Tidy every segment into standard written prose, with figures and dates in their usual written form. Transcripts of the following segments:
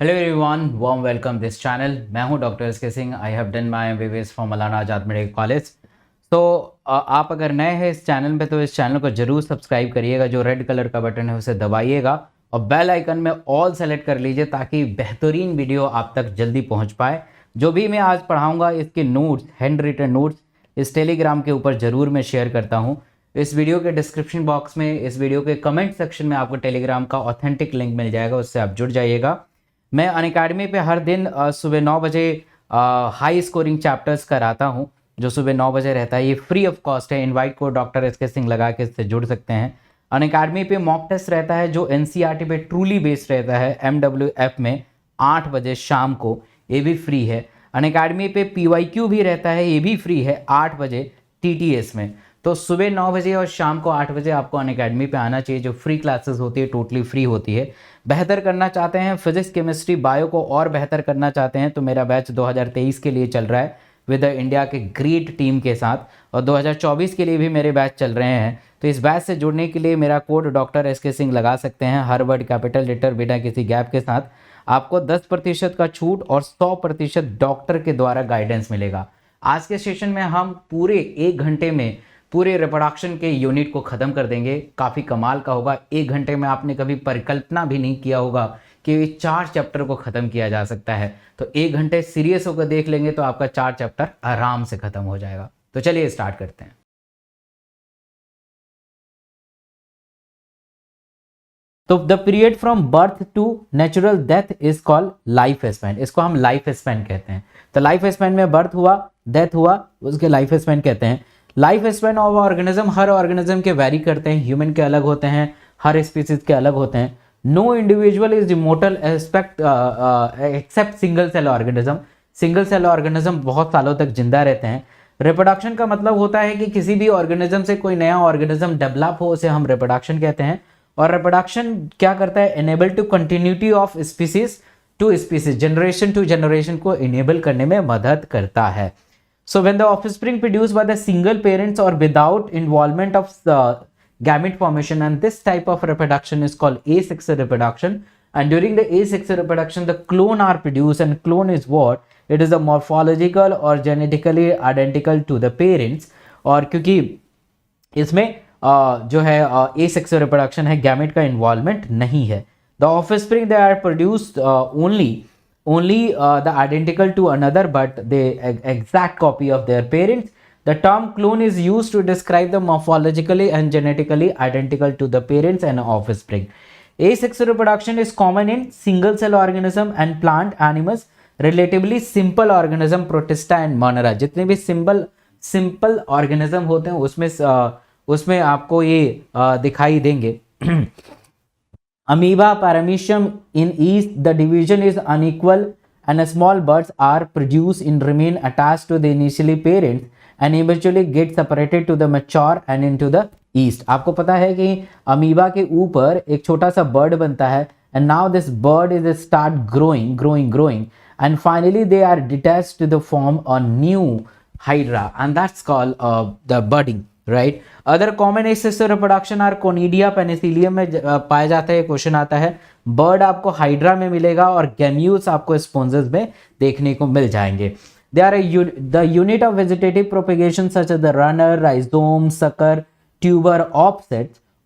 Hello everyone, warm welcome this channel. मैं हूं doctor S के Singh. I have done my MBBS from Maulana Azad medical college. तो आप अगर नए हैं इस चैनल पे तो इस चैनल को जरूर सब्सक्राइब करिएगा। जो रेड कलर का बटन है उसे दबाइएगा और बेल आइकन में ऑल सेलेक्ट कर लीजिए ताकि बेहतरीन वीडियो आप तक जल्दी पहुंच पाए। जो भी मैं आज पढ़ाऊँगा इसके नोट्स, हैंड रिटन नोट्स इस टेलीग्राम के ऊपर ज़रूर मैं शेयर करता हूँ। इस वीडियो के डिस्क्रिप्शन बॉक्स में, इस वीडियो के कमेंट सेक्शन में आपको टेलीग्राम का ऑथेंटिक लिंक मिल जाएगा, उससे आप जुड़ जाइएगा। मैं अनअकैडमी पे हर दिन सुबह 9 बजे हाई स्कोरिंग चैप्टर्स कराता हूँ, जो सुबह 9 बजे रहता है। ये फ्री ऑफ कॉस्ट है। इनवाइट कोड डॉक्टर एस के सिंह लगा के इससे जुड़ सकते हैं। अनअकैडमी पे मॉक टेस्ट रहता है जो एनसीईआरटी पे ट्रूली बेस्ड रहता है MWF में 8 बजे शाम को, ये भी फ्री है। अनअकैडमी पे PYQ भी रहता है, ये भी फ्री है 8 बजे TTS में। तो सुबह 9 बजे और शाम को 8 बजे आपको अनअकैडमी पे आना चाहिए। जो फ्री क्लासेस होती है टोटली फ्री होती है। बेहतर करना चाहते हैं फिजिक्स, केमिस्ट्री, बायो को और बेहतर करना चाहते हैं तो मेरा बैच 2023 के लिए चल रहा है विद इंडिया के ग्रेट टीम के साथ, और 2024 के लिए भी मेरे बैच चल रहे हैं। तो इस बैच से जुड़ने के लिए मेरा कोड डॉक्टर एस के सिंह लगा सकते हैं, हर वर्ड कैपिटल लेटर बिना किसी गैप के साथ। आपको 10% का छूट और 100% डॉक्टर के द्वारा गाइडेंस मिलेगा। आज के सेशन में हम पूरे 1 घंटे में पूरे रिप्रोडक्शन के यूनिट को ख़त्म कर देंगे। काफ़ी कमाल का होगा। 1 घंटे में आपने कभी परिकल्पना भी नहीं किया होगा कि ये 4 चैप्टर को ख़त्म किया जा सकता है। तो 1 घंटे सीरियस होकर देख लेंगे तो आपका 4 चैप्टर आराम से ख़त्म हो जाएगा। तो चलिए स्टार्ट करते हैं। तो the period from birth to natural death is called life span. इसको हम लाइफ स्पैन कहते हैं। तो लाइफ स्पैन में बर्थ हुआ, डेथ हुआ, उसके लाइफ स्पैन कहते हैं। लाइफ स्पैन ऑफ ऑर्गेनिज्म, हर ऑर्गेनिज्म के वैरी करते हैं। ह्यूमन के अलग होते हैं, हर स्पीसीज के अलग होते हैं। No individual is immortal except single cell organism. Single cell organism बहुत सालों तक जिंदा रहते हैं। रिप्रोडक्शन का मतलब होता है कि किसी भी ऑर्गेनिज्म से कोई नया ऑर्गेनिज्म डेवलप हो, उसे हम रिप्रोडक्शन कहते हैं। और रिप्रोडक्शन क्या करता है? Enable to continuity of species to species, generation to generation को इनेबल करने में मदद करता है। So when the offspring produced by the single parents or without involvement of gamete formation, and this type of reproduction is called asexual reproduction. And during the asexual reproduction, the clone are produced, and clone is what? It is a morphological or genetically identical to the parents. और क्योंकि इसमें जो है asexual reproduction है, gamete का involvement नहीं है। The offspring they are produced only the identical to another but the exact copy of their parents. The term clone is used to describe the morphologically and genetically identical to the parents and offspring. Asexual reproduction is common in single cell organism and plant animals, relatively simple organism Protista and Monera. जितने भी simple organism होते हैं उसमें आपको ये दिखाई देंगे। Amoeba, Paramecium, in east the division is unequal and small birds are produced and remain attached to the initially parents and eventually get separated to the mature and into the east. आपको पता है कि amoeba के ऊपर एक छोटा सा bird बनता है and now this bird is start growing and finally they are detached to the form a new hydra and that's called the budding. Right. Other common asexual reproduction are conidia penicillium में पाया जाता है। Question आता है, bird आपको hydra में मिलेगा और गैम्यूल्स आपको स्पॉन्जेस में देखने को मिल जाएंगे। They are the unit of vegetative propagation such as the runner, rhizome, sucker, tuber,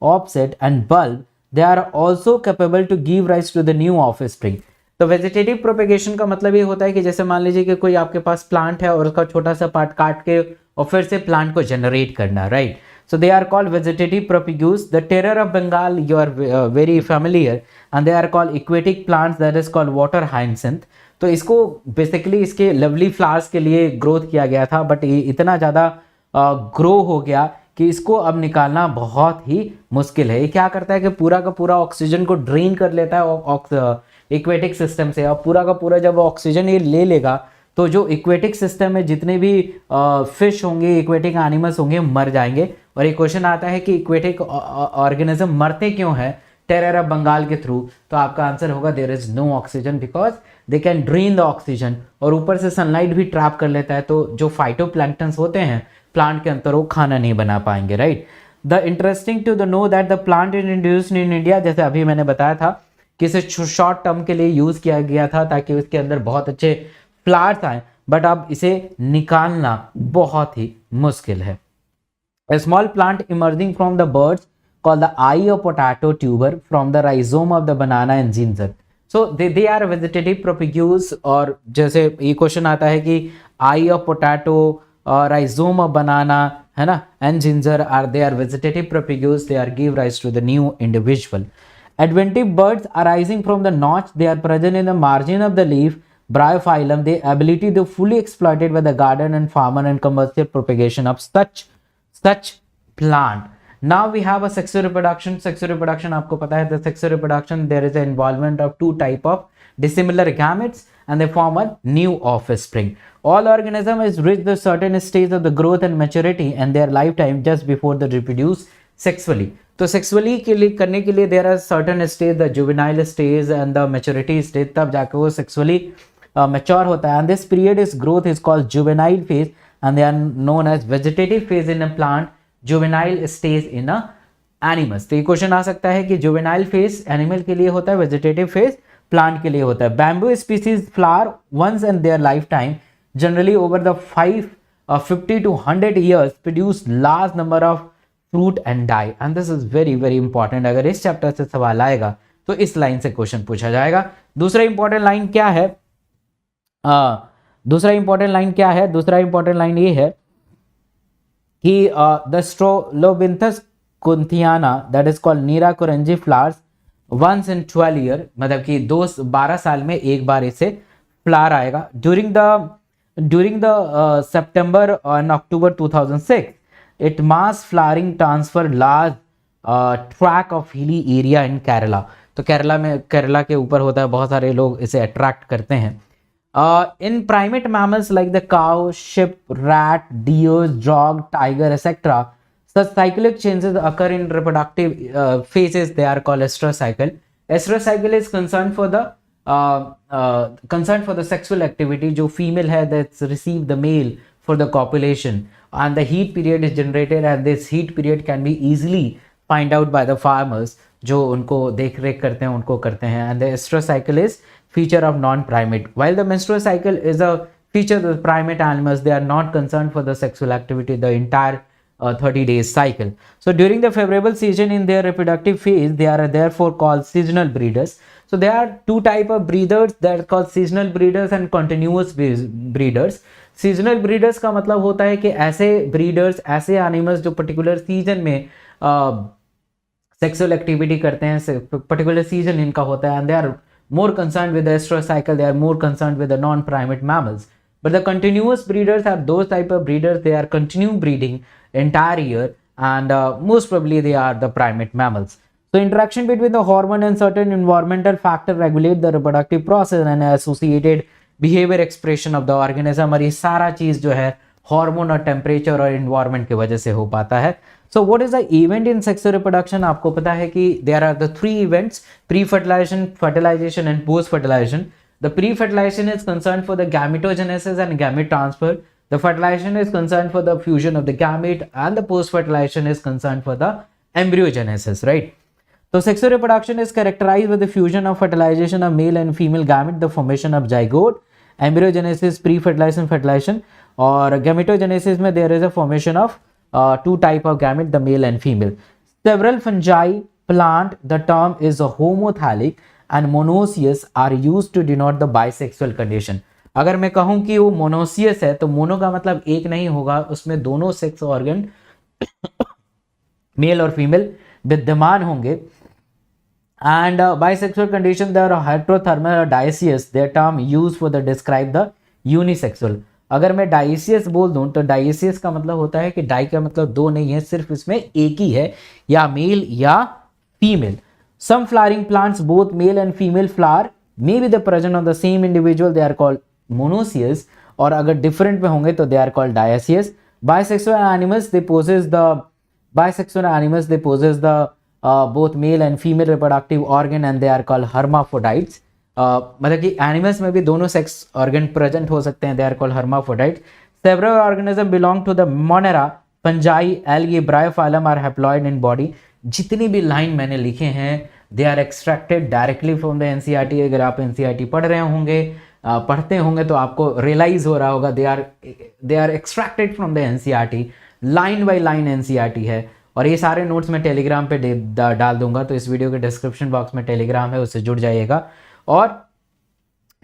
offset and bulb. They are also capable to give rise to the new offspring. तो वेजिटेटिव प्रोपेगेशन का मतलब ये होता है कि जैसे मान लीजिए कि कोई आपके पास प्लांट है और उसका छोटा सा पार्ट काट के और फिर से प्लांट को जनरेट करना, right. So they are called vegetative propagules. The terror of Bengal you are very familiar and they are called aquatic plants, that is called water hyacinth. तो इसको बेसिकली इसके लवली फ्लावर्स के लिए ग्रोथ किया गया था, बट ये इतना ज़्यादा ग्रो हो गया कि इसको अब निकालना बहुत ही मुश्किल है। ये क्या करता है कि पूरा का पूरा ऑक्सीजन को ड्रेन कर लेता है इक्वेटिक सिस्टम से। और पूरा का पूरा जब ऑक्सीजन ये ले लेगा तो जो इक्वेटिक सिस्टम में जितने भी फिश होंगे, इक्वेटिक एनिमल्स होंगे, मर जाएंगे। और ये क्वेश्चन आता है कि इक्वेटिक ऑर्गेनिज्म मरते क्यों हैं टेरर ऑफ बंगाल के थ्रू? तो आपका आंसर होगा there is no oxygen because they can drain the oxygen, और ऊपर से सनलाइट भी ट्रैप कर लेता है। तो जो फाइटोप्लैंक्टन्स होते हैं प्लांट के अंदर वो खाना नहीं बना पाएंगे, right. The interesting to the know that the plant is introduced in India, जैसे अभी मैंने बताया था कि इसे शॉर्ट टर्म के लिए यूज किया गया था ताकि उसके अंदर बहुत अच्छे फ्लावर्स आए, बट अब इसे निकालना बहुत ही मुश्किल है। A small plant emerging from the buds called the eye of potato tuber from the rhizome of the banana and ginger. So they are vegetative propagules, और जैसे ये क्वेश्चन आता है कि eye of potato और rhizome of banana है ना and ginger are they are vegetative propagules, they are give rise to the new individual. Adventive buds arising from the notch, they are present in the margin of the leaf bryophyllum. Their ability to fully exploited by the garden and farmer and commercial propagation of such plant. Now we have a sexual reproduction. Sexual reproduction आपको पता है, the sexual reproduction there is an involvement of two type of dissimilar gametes and they form a new offspring. All organism is reached the certain stage of the growth and maturity and their lifetime just before they reproduce sexually. तो sexually के लिए करने के लिए there are certain stage, the juvenile stage and the maturity stage, तब जाकर वो sexually mature होता है। And this period is growth is called juvenile phase and they are known as vegetative phase in a plant, juvenile stage in a animals. तो ये question आ सकता है कि जुवेनाइल फेज एनिमल के लिए होता है, वेजिटेटिव फेज प्लांट के लिए होता है। Bamboo species flower once in their life time generally over the 50 to 100 years produce large number of fruit and die, and this is very very important। अगर इस चैप्टर से सवाल आएगा तो इस लाइन से क्वेश्चन पूछा जाएगा। दूसरा इंपॉर्टेंट लाइन क्या है? दूसरा इंपॉर्टेंट लाइन ये है कि the Strobilanthes kunthiana that is called Neela kurinji flowers once in 12 year, मतलब कि 12 साल में एक बार इसे फ्लावर आएगा। During the September and October 2006 it mass flowering transfer large tract of hilly area in Kerala। तो केरला के ऊपर होता है, बहुत सारे लोग इसे अट्रैक्ट करते हैं। In primate mammals like the cow, sheep, rat, deer, dog, tiger, etc., such cyclic changes occur in reproductive phases. They are called estrous cycle. Estrous cycle is concerned for the sexual activity। जो female है that's receive the male for the copulation, and the heat period is generated, and this heat period can be easily find out by the farmers जो उनको देख रेख करते हैं, उनको करते हैं। and the estrous cycle is feature of non-primate, while the menstrual cycle is a feature of the primate animals. They are not concerned for the sexual activity the entire 30 days cycle. So during the favorable season in their reproductive phase, they are therefore called seasonal breeders. So there are two type of breeders that are called seasonal breeders and continuous breeders। Seasonal breeders का मतलब होता है कि ऐसे breeders, ऐसे animals जो particular season में sexual activity करते हैं, पर्टिकुलर सीजन इनका होता है, and they are more concern with the estrus cycle, they are more concern with the non primate mammals. But the continuous breeders are those type of breeders, they are continue breeding entire year and most probably they are the primate mammals. So interaction between the hormone and certain environmental factor regulate the reproductive process and associated behavior expression of the organism। और ये सारा चीज जो है hormone और temperature और environment की वजह से हो पाता है। So what is the event in sexual reproduction? आपको पता है कि there are the 3 events: pre-fertilization, fertilization and post-fertilization। The pre-fertilization is concerned for the gametogenesis and gamete transfer. The fertilization is concerned for the fusion of the gamete, and the post-fertilization is concerned for the embryogenesis, right? So sexual reproduction is characterized with the fusion of fertilization of male and female gamete, the formation of zygote, embryogenesis, pre-fertilization, fertilization, और gametogenesis में there is a formation of two type of gamete, the male and female. Several fungi plant the term is a homothallic and monoecious are used to denote the bisexual condition। अगर मैं कहूं कि वो monoecious है तो mono का मतलब एक नहीं होगा, उसमें दोनों सेक्स ऑर्गन मेल और फीमेल विद्यमान होंगे। And bisexual condition they are heterothermal or dioecious, their term used for the describe the unisexual। अगर मैं डाइसियस बोल दूं तो डाइसियस का मतलब होता है कि डाई का मतलब दो नहीं है, सिर्फ इसमें एक ही है, या मेल या female. Some flowering plants both male and female flower may be the present on the same individual, they are called monoecious, और अगर डिफरेंट में होंगे तो they are called dioecious. Bisexual animals they possess the both male and female reproductive organ and they are called hermaphrodites। मतलब कि animals में भी दोनों सेक्स ऑर्गन प्रेजेंट हो सकते हैं, they are called hermaphrodites। Several organisms belong to the Monera, fungi, algae, bryophyllum are haploid in body। जितनी भी लाइन मैंने लिखे हैं they are extracted directly from the NCERT. अगर आप एनसीईआरटी पढ़ रहे होंगे, पढ़ते होंगे तो आपको रियलाइज हो रहा होगा they are extracted from the NCERT, line by line NCERT है। और ये सारे नोट्स मैं टेलीग्राम पे डाल दूंगा, तो इस वीडियो के डिस्क्रिप्शन बॉक्स में टेलीग्राम है, उससे जुड़ जाइएगा और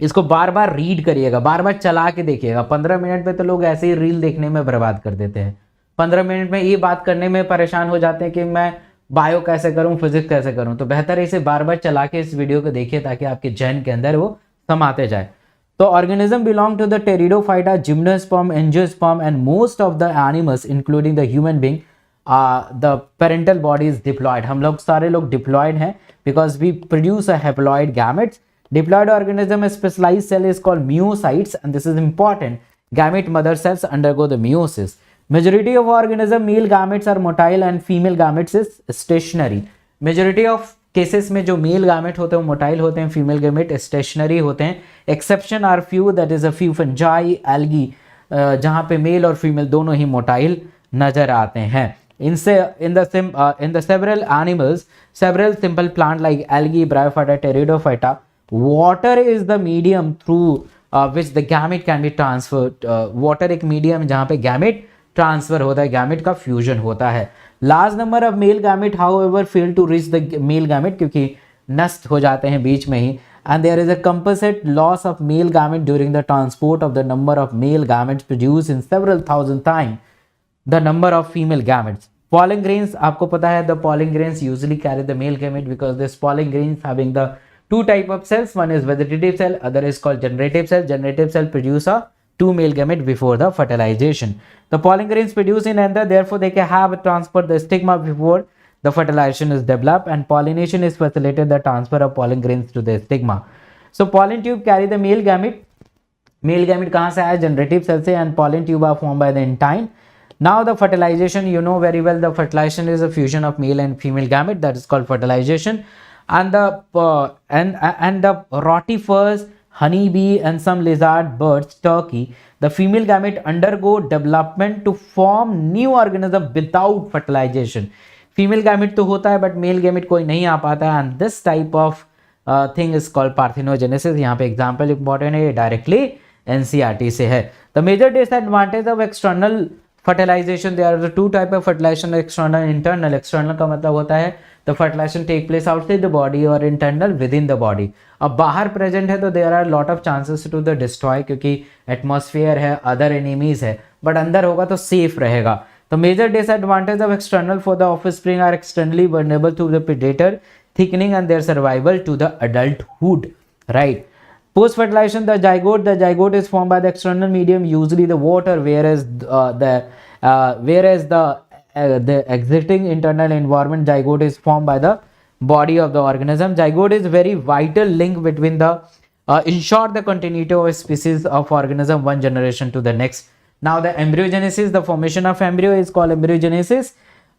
इसको बार बार रीड करिएगा, बार बार चला के देखिएगा। 15 मिनट पे तो लोग ऐसे ही रील देखने में बर्बाद कर देते हैं, 15 मिनट में ये बात करने में परेशान हो जाते हैं कि मैं बायो कैसे करूं, फिजिक्स कैसे करूं। तो बेहतर है इसे बार बार चला के इस वीडियो को देखिए ताकि आपके जहन के अंदर वो समाते जाए। तो organism belong to the pteridophyta, gymnosperm, angiosperm and most of the animals including the human being the parental body is diploid. हम लोग सारे लोग डिप्लॉयड हैं because we produce a haploid gametes. Diploid organism, a specialized cell is called myocytes, and this is important. Gamete mother cells undergo the meiosis. Majority of organism male gametes are motile and female gametes is stationary. Majority of cases में जो male gamete होते हैं वो motile होते हैं, female gamete stationary होते हैं. Exception are few, that is a few fungi, algae, जहाँ पे male और female दोनों ही motile नजर आते हैं. In the several animals, several simple plant like algae, bryophyta, pteridophyta, water is the medium through which the gamete can be transferred. Water एक medium जहाँ पे gamete transfer होता है, gamete का fusion होता है. Large number of male gamete however fail to reach the male gamete क्योंकि नष्ट हो जाते हैं बीच में ही. And there is a composite loss of male gamete during the transport of the number of male gametes produced in several thousand times the number of female gametes. Pollen grains, आपको पता है the pollen grains usually carry the male gamete because this pollen grains having the two type of cells. One is vegetative cell, other is called generative cell. Generative cell produce a two male gamete before the fertilization. The pollen grains produce in anther, therefore they can have transport the stigma before the fertilization is developed, and pollination is facilitated the transfer of pollen grains to the stigma. So pollen tube carry the male gamete. Male gamete कहाँ से आया? Generative cell से, and pollen tube are formed by the intine. Now the fertilization, you know very well, the fertilization is a fusion of male and female gamete, that is called fertilization. And the rotifers, honeybee and some lizard birds, turkey, the female gamete undergo development to form new organism without fertilization. Female gamete तो होता है but male gamete कोई नहीं आ पाता है, and this type of thing is called parthenogenesis. यहाँ पे example important है, ये directly NCERT से है. The major disadvantage of external fertilization, there are the two type of fertilization, external and internal. External का मतलब होता है the fertilization take place outside the body or internal within the body. अब बाहर present है तो there are lot of chances to the destroy क्योंकि atmosphere है, other enemies है, but अंदर होगा तो safe रहेगा. The major disadvantage of external for the offspring are externally vulnerable to the predator, thickening and their survival to the adulthood. Right. Post fertilization, the zygote is formed by the external medium, usually the water, whereas the existing internal environment, zygote is formed by the body of the organism. Zygote is very vital link between the ensure the continuity of a species of organism one generation to the next. Now the embryogenesis, the formation of embryo is called embryogenesis,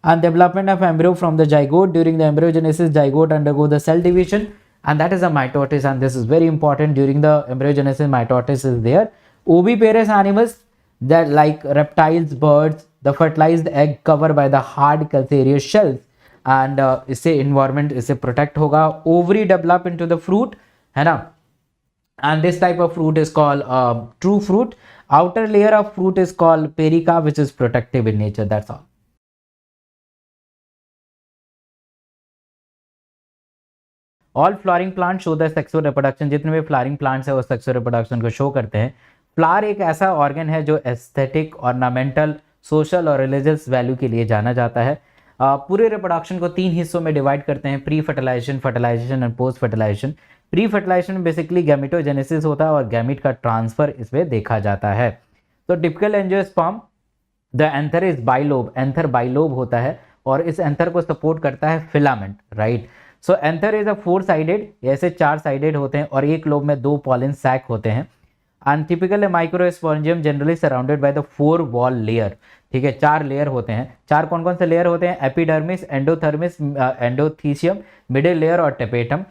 and development of embryo from the zygote. During the embryogenesis, zygote undergo the cell division, and that is a mitosis, and this is very important. During the embryogenesis, mitosis is there. Oviparous animals that like reptiles, birds, the fertilized egg covered by the hard calcareous shells, and इससे environment इससे protect होगा. Ovary develop into the fruit, है ना, and this type of fruit is called true fruit. Outer layer of fruit is called perica, which is protective in nature. That's all. All flowering plants show the sexual reproduction. जितने भी flowering plants है वो sexual reproduction को show करते हैं. Flower एक ऐसा organ है जो एस्थेटिक, ऑर्नामेंटल, सोशल और रिलीजियस वैल्यू के लिए जाना जाता है. पूरे रिप्रोडक्शन को 3 हिस्सों में डिवाइड करते हैं, pre fertilisation, fertilisation and post fertilisation. Pre fertilisation basically gametogenesis होता है और गैमेट का ट्रांसफर इसमें देखा जाता है. तो typical angiosperm, the anther is bilobe, anther bilobe होता है और इस एंथर को सपोर्ट करता है filament. Right. So anther is a 4 sided, ऐसे 4 साइडेड होते हैं और एक लोब में 2 पॉलन सैक होते हैं. And typically microsporidium generally surrounded by the 4 wall layer. ठीक है, 4 लेयर होते हैं. 4 कौन कौन से लेयर होते हैं? एपिडर्मिस, एंडोथर्मिस, एंडोथीसियम, मिडिल लेयर और टेपेटम.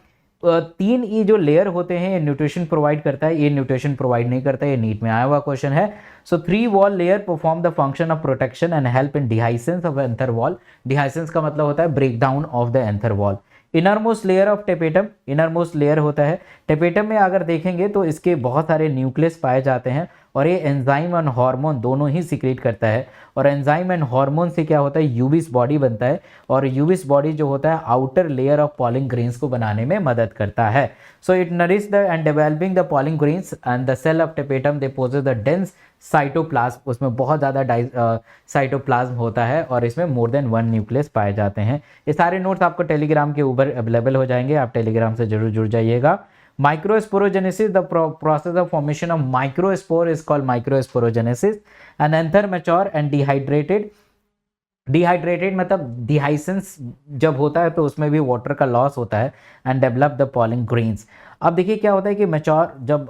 3 ये जो लेयर होते हैं ये न्यूट्रिशन प्रोवाइड करता है, ये न्यूट्रिशन प्रोवाइड नहीं करता है. ये नीट में आया हुआ क्वेश्चन है. So 3 wall layer perform the function of protection and help in dehiscence of anther wall. Dehiscence का मतलब होता है break down of the anther wall. Inner most layer of tapetum, inner most layer होता है tapetum में, अगर देखेंगे तो इसके बहुत सारे न्यूक्लियस पाए जाते हैं और ये एंजाइम और हार्मोन दोनों ही सिक्रेट करता है। और एंजाइम एंड हार्मोन से क्या होता है, यूबिस बॉडी बनता है, और यूबिस बॉडी जो होता है outer layer of pollen grains को बनाने में मदद करता है। So it nourish the and developing the pollen grains and the cell of tapetum they possess the dense cytoplasm, उसमें बहुत ज़्यादा साइटोप्लाज्म होता है और इसमें मोर देन 1 न्यूक्लियस पाए जाते हैं। ये सारे नोट्स आपको टेलीग्राम के ऊपर अवेलेबल हो जाएंगे, आप टेलीग्राम से जरूर जुड़ जाइएगा। Microsporogenesis, the process of formation of microspore is called microsporogenesis. And anther mature and dehydrated, dehydrated मतलब डिहाइसेंस जब होता है तो उसमें भी वाटर का लॉस होता है and develop the pollen grains. अब देखिए क्या होता है कि मैच्योर जब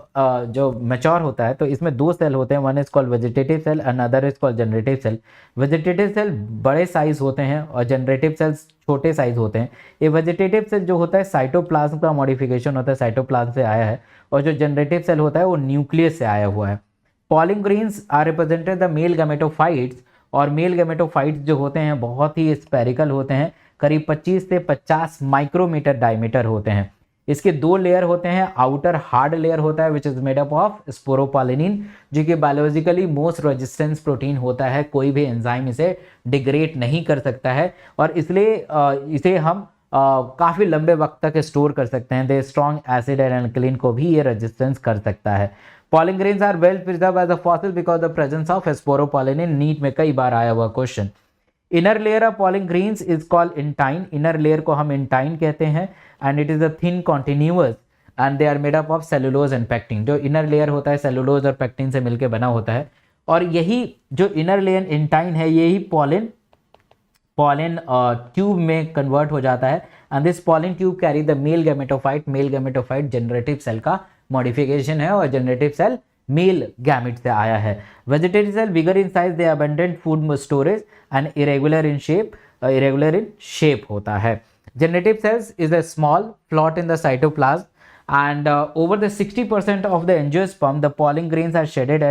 जो मैच्योर होता है तो इसमें 2 सेल होते हैं, one is called vegetative cell and other is called generative cell. Vegetative cell बड़े साइज होते हैं और जनरेटिव सेल्स छोटे साइज होते हैं। ये वेजिटेटिव सेल जो होता है साइटोप्लाज्म का मॉडिफिकेशन होता है, साइटोप्लाज्म से आया है, और जो जनरेटिव सेल होता है वो न्यूक्लियस से आया हुआ है। Pollen grains are represented the male gametophytes, और मेल गैमेटोफाइट्स जो होते हैं बहुत ही स्पेरिकल होते हैं, करीब 25 से 50 माइक्रोमीटर डायमीटर होते हैं। इसके 2 लेयर होते हैं, आउटर हार्ड लेयर होता है which is made up of sporopollenin, जो कि बायोलॉजिकली मोस्ट रेजिस्टेंस प्रोटीन होता है, कोई भी एंजाइम इसे डिग्रेड नहीं कर सकता है और इसलिए इसे हम काफ़ी लंबे वक्त तक स्टोर कर सकते हैं। They strong acid and alkaline को भी ये रेजिस्टेंस कर सकता है। Pollen grains are well preserve as a fossil because the presence of sporopollenin. NEET में कई बार आया हुआ question. Inner layer of pollen grains is called intine, inner layer को हम इंटाइन कहते हैं and it is a thin continuous and they are made up of cellulose and pectin. जो इनर लेयर होता है सेलुलोज और पेक्टिन से मिलकर बना होता है और यही जो इनर लेयर इंटाइन है यही पॉलिन ट्यूब में कन्वर्ट हो जाता है and this pollen tube carry the male gametophyte. Male gametophyte generative cell का मॉडिफिकेशन है और जनरेटिव सेल मेल गैमेट से आया है। Vegetative cell bigger in size, they abundant food storage and irregular in shape होता है। Generative cells is a small plot in the cytoplasm and over the 60% of the angiosperm the pollen grains are shedded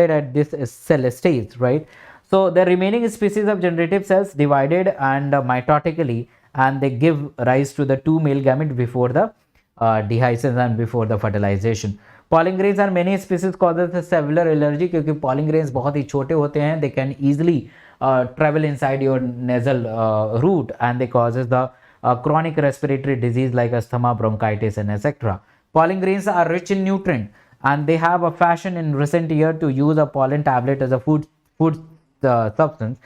at this cell stage, right? So the remaining species of generative cells divided and mitotically and they give rise to the 2 male gametes before the dehiscence and before the fertilization. Pollen grains are many species causes a cellular allergy क्योंकि pollen grains बहुत ही छोटे होते हैं, they can easily travel inside your nasal route and they causes the chronic respiratory disease like asthma, bronchitis and etc. Pollen grains are rich in nutrient and they have a fashion in recent year to use a pollen tablet as a food substance.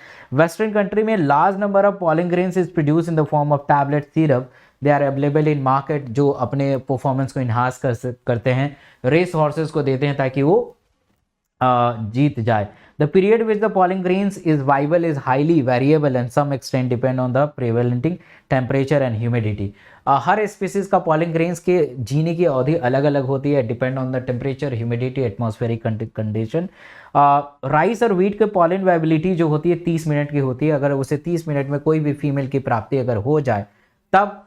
Western country में large number of pollen grains is produced in the form of tablet syrup. They are available in market जो अपने performance को enhance करते हैं, race horses को देते हैं ताकि वो जीत जाए। The period which the pollen grains is viable is highly variable and some extent depend on the prevailing temperature and humidity. Her species का पॉलिन ग्रेन्स के जीने की अवधि अलग अलग होती है, depend on the temperature, humidity, atmospheric condition. Rice और वीट के पॉलिन वायबिलिटी जो होती है 30 मिनट की होती है। अगर उसे 30 मिनट में कोई भी फीमेल की प्राप्ति अगर हो जाए तब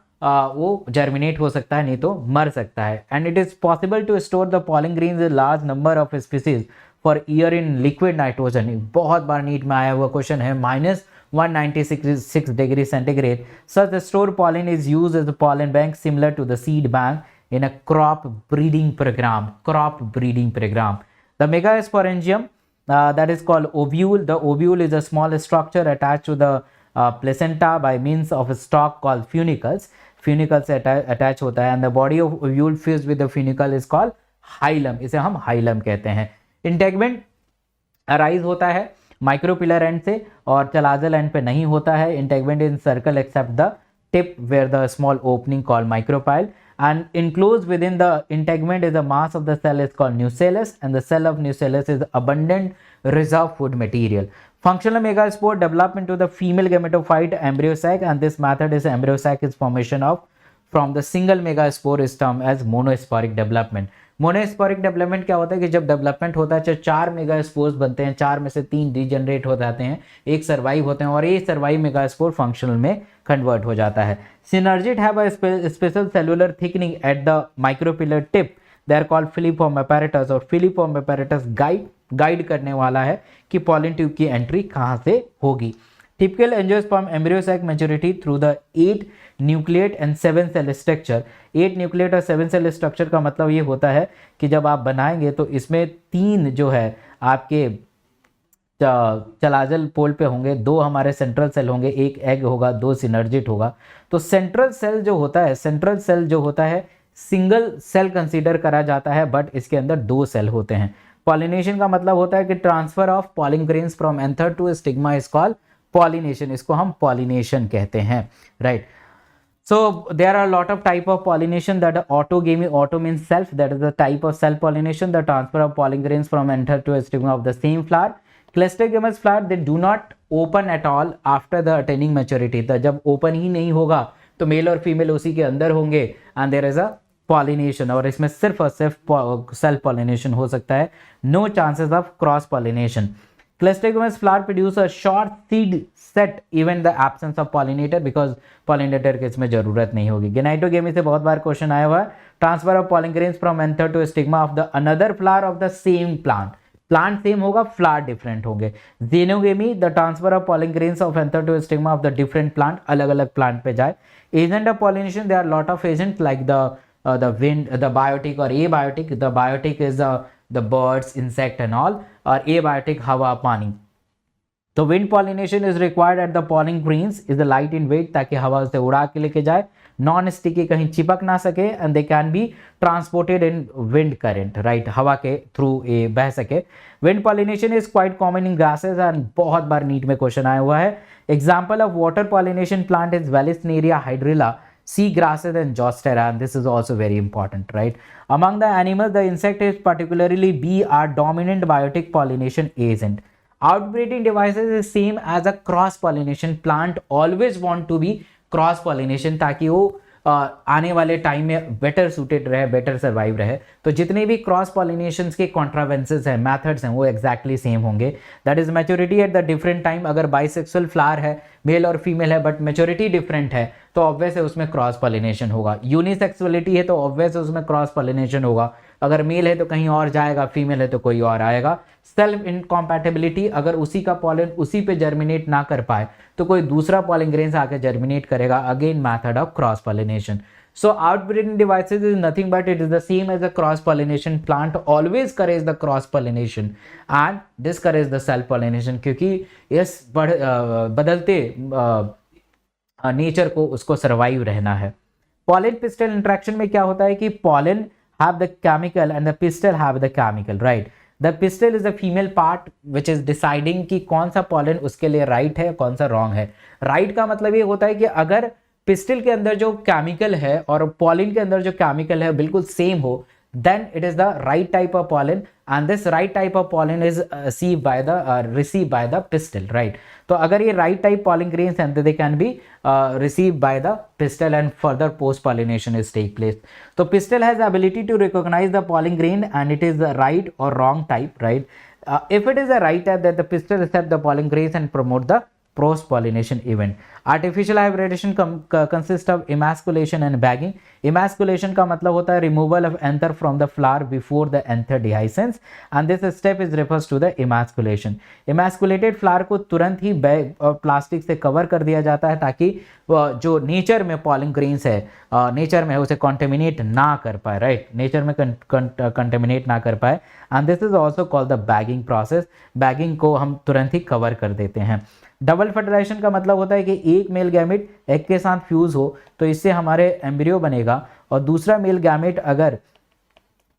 वो जर्मिनेट हो सकता है, नहीं तो मर सकता है। And it is possible to store the pollen grains in large number of species for year in liquid nitrogen. बहुत बार नीट में आया हुआ क्वेश्चन है, -196 degree centigrade. Such the stored pollen is used as a pollen bank similar to the seed bank in a crop breeding program. The megasporangium that is called ovule. The ovule is a small structure attached to the placenta by means of a stalk called funicles. Funicles से attach होता है and the body of ovule fused with the funicle is called hilum. इसे हम hilum कहते हैं। Integument arise होता है micropylar and से और चलाजल एंड पे नहीं होता है। Integument encircle except the tip where the small opening called micropyle and enclose within the integument is the mass of the cell is called nucellus and the cell of nucellus is abundant reserve food material. Functional megaspore develop into the female gametophyte embryo sac and this method is embryo sac is formation of from the single megaspore is termed as monosporic development. Monosporic development क्या होता है कि जब development होता है तो 4 megaspores बनते हैं, 4 में से 3 डीजनरेट हो जाते हैं, एक सर्वाइव होते हैं और ये सर्वाइव मेगास्पोर फंक्शनल में कन्वर्ट हो जाता है। Synergid have a special cellular thickening at the micropylar tip, they are called filiform apparatus और फिलिफॉर्म apparatus गाइड करने वाला है कि पॉलिन ट्यूब की एंट्री कहाँ से होगी। Typical angiosperm embryo sac maturity through the 8 nucleate and 7 cell structure. 8 nucleate और 7 cell structure का मतलब ये होता है कि जब आप बनाएंगे तो इसमें 3 जो है आपके चलाजल पोल पे होंगे, 2 हमारे सेंट्रल सेल होंगे, 1 एग होगा, 2 सिनर्जिट होगा। तो सेंट्रल सेल जो होता है, सेंट्रल सेल जो होता है सिंगल सेल कंसीडर करा जाता है, बट इसके अंदर 2 सेल होते हैं। पॉलिनेशन का मतलब होता है कि transfer of pollen grains from anther to stigma is called pollination, इसको हम पॉलिनेशन कहते हैं, right. So there are a lot of type of pollination, that autogamy, auto means self, that is the type of cell pollination, the transfer of pollen grains from anther to stigma of the same flower. Cleistogamous flower, they do not open at all after the attaining maturity, तो जब open ही नहीं होगा तो mail और female उसी के अंदर होंगे and there is a pollination, और इसमें सिर्फ और सिर्फ सेल्फ पॉलिनेशन हो सकता है, no chances of cross pollination. Cleistogamous flower produce a short seed set even the absence of pollinator, because pollinator की इसमें जरूरत नहीं होगी। Gonitogamy से बहुत बार क्वेश्चन आया हुआ है, transfer of pollen grains from anther to stigma of the another flower of the same plant, plant same होगा, फ्लावर डिफरेंट होंगे। Xenogamy, the transfer of pollen grains of anther to stigma of the different plant, अलग अलग plant पे जाए। Agent of pollination, there are lot of agents like the wind, the biotic or abiotic. The biotic is the birds, insect and all, और abiotic हवा पानी। तो wind pollination is required at the pollen grains is light in weight, ताकि हवा से उड़ा के लेके जाए, नॉन स्टिकी, कहीं चिपक ना सके, and they can be transported in wind current, right, हवा के थ्रू ये बह सके। Wind pollination is quite common in grasses and बहुत बार नीट में क्वेश्चन आया हुआ है। Example of water pollination plant is Vallisneria hydrilla, sea grasses and Zostera, and this is also very important, right? Among the animals, the insect is particularly bee are dominant biotic pollination agent. Outbreeding devices is same as a cross pollination. Plant always want to be cross pollination ताकि वो आने वाले time में better suited रहे, better survive रहे। तो जितने भी क्रॉस पॉलिनेशंस के कॉन्ट्रावेंसेस हैं, मेथड्स हैं, वो एक्जैक्टली सेम होंगे। That is maturity at the different time. अगर बाइसेक्सुअल फ्लावर है, मेल और फीमेल है, बट मैच्योरिटी डिफरेंट है, तो ऑब्वियस है उसमें क्रॉस पॉलिनेशन होगा। यूनिसेक्सुअलिटी है तो ऑब्वियस है उसमें क्रॉस पॉलिनेशन होगा। अगर मेल है तो कहीं और जाएगा, फीमेल है तो कोई और आएगा। सेल्फ इनकॉम्पैटिबिलिटी, अगर उसी का पॉलन उसी पे जर्मिनेट ना कर पाए तो कोई दूसरा पॉलन ग्रेन्स आके जर्मिनेट करेगा, again method of cross pollination. So outbreeding devices is nothing but it is the same as a cross pollination. Plant always encourage the cross pollination and discourage the self pollination, क्योंकि इस बदलते nature को उसको survive रहना है। Pollen pistil interaction में क्या होता है कि pollen have the chemical and the pistil have the chemical, right? The pistil is the female part which is deciding कि कौन सा pollen उसके लिए right है, कौन सा wrong है। right का मतलब ये होता है कि अगर पिस्टिल के अंदर जो केमिकल है और पॉलिन के अंदर जो केमिकल है बिल्कुल सेम हो, then it is the right type of pollen and this right type of pollen is received by the pistil, right? तो अगर ये right type pollen grains हैं, they can be received by the pistil and further post pollination is take place. तो pistil has the ability to recognize the pollen grain and it is the right or wrong type, right? If it is the right type, that the pistil accept the pollen grains and promote the post pollination event. Artificial hybridization consists of emasculation and bagging. Emasculation का मतलब होता है removal of anther from the flower before the anther dehiscence and this step is refers to the emasculation. Emasculated flower को तुरंत ही bag और plastic से cover कर दिया जाता है ताकि जो नेचर में पॉलिन ग्रेन्स है, नेचर में उसे कॉन्टेमिनेट ना कर पाए, राइट, नेचर में कंटेमिनेट ना कर पाए, and this is also called the bagging process. Bagging को हम तुरंत ही कवर कर देते हैं। डबल फर्टिलाइजेशन का मतलब होता है कि एक मेल गैमेट एग के साथ फ्यूज हो तो इससे हमारे एम्ब्रियो बनेगा और दूसरा मेल गैमेट अगर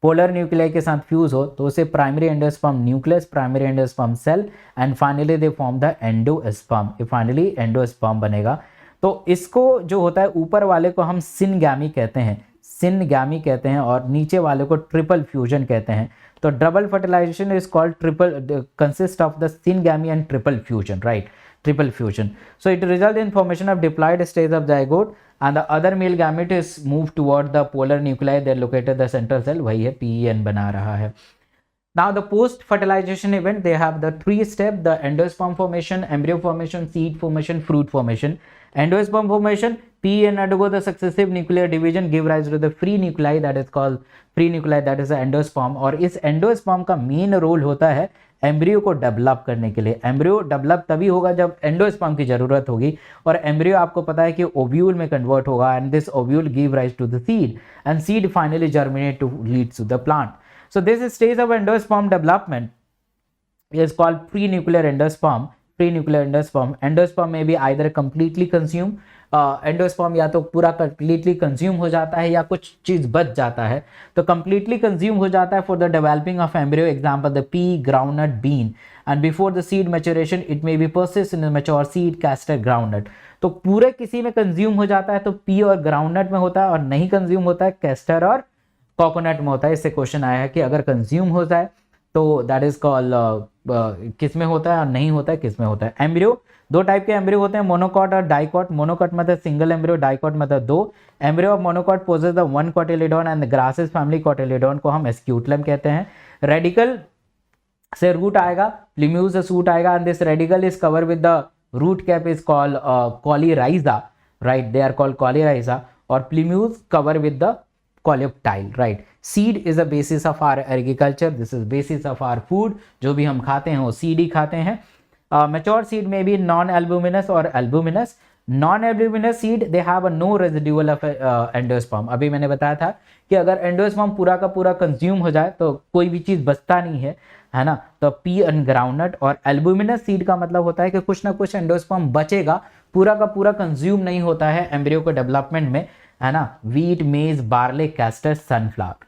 पोलर न्यूक्लियाई के साथ फ्यूज हो तो उसे primary endosperm nucleus, primary endosperm cell and finally they form the endosperm, ये फाइनली एंडोस्पर्म बनेगा। तो इसको जो होता है ऊपर वाले को हम सिनगैमी कहते हैं, सिनगैमी कहते हैं, और नीचे वाले को ट्रिपल फ्यूजन कहते हैं। तो double fertilisation is called triple consist of the syngamy and triple fusion, right, triple fusion. So it result in formation of diploid stage of zygote and the other male gamete is moved toward the polar nuclei, they located the central cell, वही है PEN बना रहा है। Now the post fertilization event, they have the 3 step, the endosperm formation, embryo formation, seed formation, fruit formation. Endosperm formation, PEN undergo the successive nuclear division give rise to the free nuclei, that is called free nuclei, that is the endosperm। और इस endosperm का main role होता है embryo को develop करने के लिए। Embryo develop तभी होगा जब एंडोस्पर्म की जरूरत होगी, और एम्ब्रियो आपको पता है कि ओव्यूल में कन्वर्ट होगा, and this ovule give rise to the seed, and seed finally germinate to leads to the plant. So this stage of endosperm development is called prenuclear endosperm. Prenuclear endosperm. Endosperm may be either completely consumed. Endosperm या तो पूरा completely consume हो जाता है या कुछ चीज बच जाता है। तो कंप्लीटली कंज्यूम हो जाता है for the developing of embryo, example the pea, groundnut, bean, and before the seed maturation it may be persist in mature seed, castor, groundnut. तो पूरे किसी में कंज्यूम हो जाता है तो पी और ग्राउंडनट में होता है, और नहीं कंज्यूम होता है कैस्टर और कोकोनट में होता है। इससे क्वेश्चन आया है कि अगर कंज्यूम हो जाए तो दैट इज कॉल्ड किस में होता है और नहीं होता है किस में होता है। एम्ब्रियो दो टाइप के एम्ब्रियो होते हैं, मोनोकॉट और डाइकॉट। मोनोकॉट मतलब सिंगल एम्ब्रियो, डाइकॉट मतलब दो। Embryo of monocot possess the one cotyledon and the grasses family cotyledon को हम एस्क्यूटलम कहते हैं। रेडिकल से रूट आएगा, प्लीम्यूज से सूट आएगा, and this radical is cover with the root cap is called coleorhiza, right, they are called coleorhiza, और plumule cover with the coleoptile, right. Seed is the basis of our agriculture, this is basis of our food, जो भी हम खाते हैं वो seed ही खाते हैं। Mature seed में भी नॉन एल्बुमिनस और albuminous. Non albuminous seed they have a no residual of endosperm. अभी मैंने बताया था कि अगर एंडोस्पर्म पूरा का पूरा कंज्यूम हो जाए तो कोई भी चीज बचता नहीं है ना। तो पी एंड ग्राउंडनट। और एल्बुमिनस सीड का मतलब होता है कि कुछ ना कुछ एंडोस्पर्म बचेगा, पूरा का पूरा कंज्यूम नहीं होता है एम्ब्रियो को डेवलपमेंट में, है ना। Wheat, maize, barley, castor, sunflower.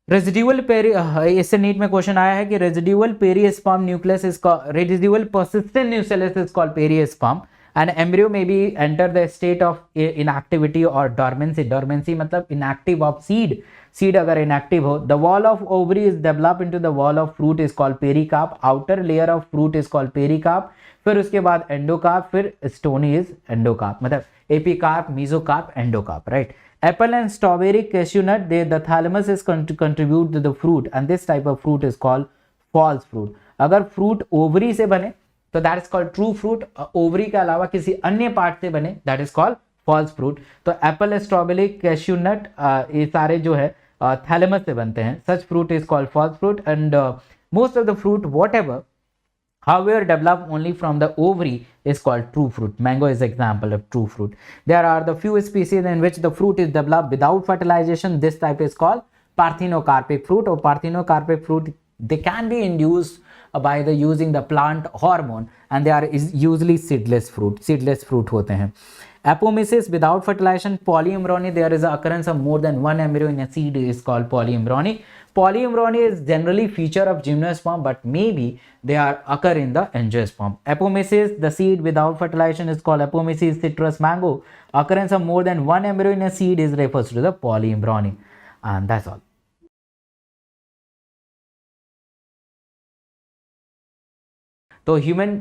Residual peri, इससे नीट में क्वेश्चन आया है कि residual perisperm nucleus is residual persistent nucleus is called perisperm, and embryo में be enter the state of inactivity और डॉर्मेंसी। डॉर्मेंसी मतलब इनएक्टिव ऑफ सीड, सीड अगर inactive हो। The wall of ovary is develop into the wall of fruit is called pericarp. Outer layer of fruit is called pericarp, फिर उसके बाद endocarp, फिर stony is endocarp, मतलब epicarp, mesocarp, endocarp, right. Apple and strawberry, cashew nut, the thalamus is contribute to the fruit, and this type of fruit is called false fruit. अगर fruit ovary से बने तो that is called true fruit, ovary के अलावा किसी अन्य part से बने that is called false fruit. तो एप्पल, स्ट्रॉबेरी, कैश्यू नट, ये सारे जो है थैलेमस से बनते हैं। Such fruit is called false fruit, and most of the fruit whatever however developed only from the ovary is called true fruit. Mango is example of true fruit. There are the few species in which the fruit is developed without fertilization. This type is called parthenocarpic fruit, or parthenocarpic fruit they can be induced by the using the plant hormone, and they are usually seedless fruit. Seedless fruit होते हैं। Apomyces without fertilization, polyembryony, there is a occurrence of more than one embryo in a seed is called polyembryony. Polyembryony is generally feature of gymnosperm, but maybe they are occur in the angiosperm. Apomyces, the seed without fertilization is called Apomyces citrus mango. Occurrence of more than one embryo in a seed is refers to the polyembryony, and that's all. तो human,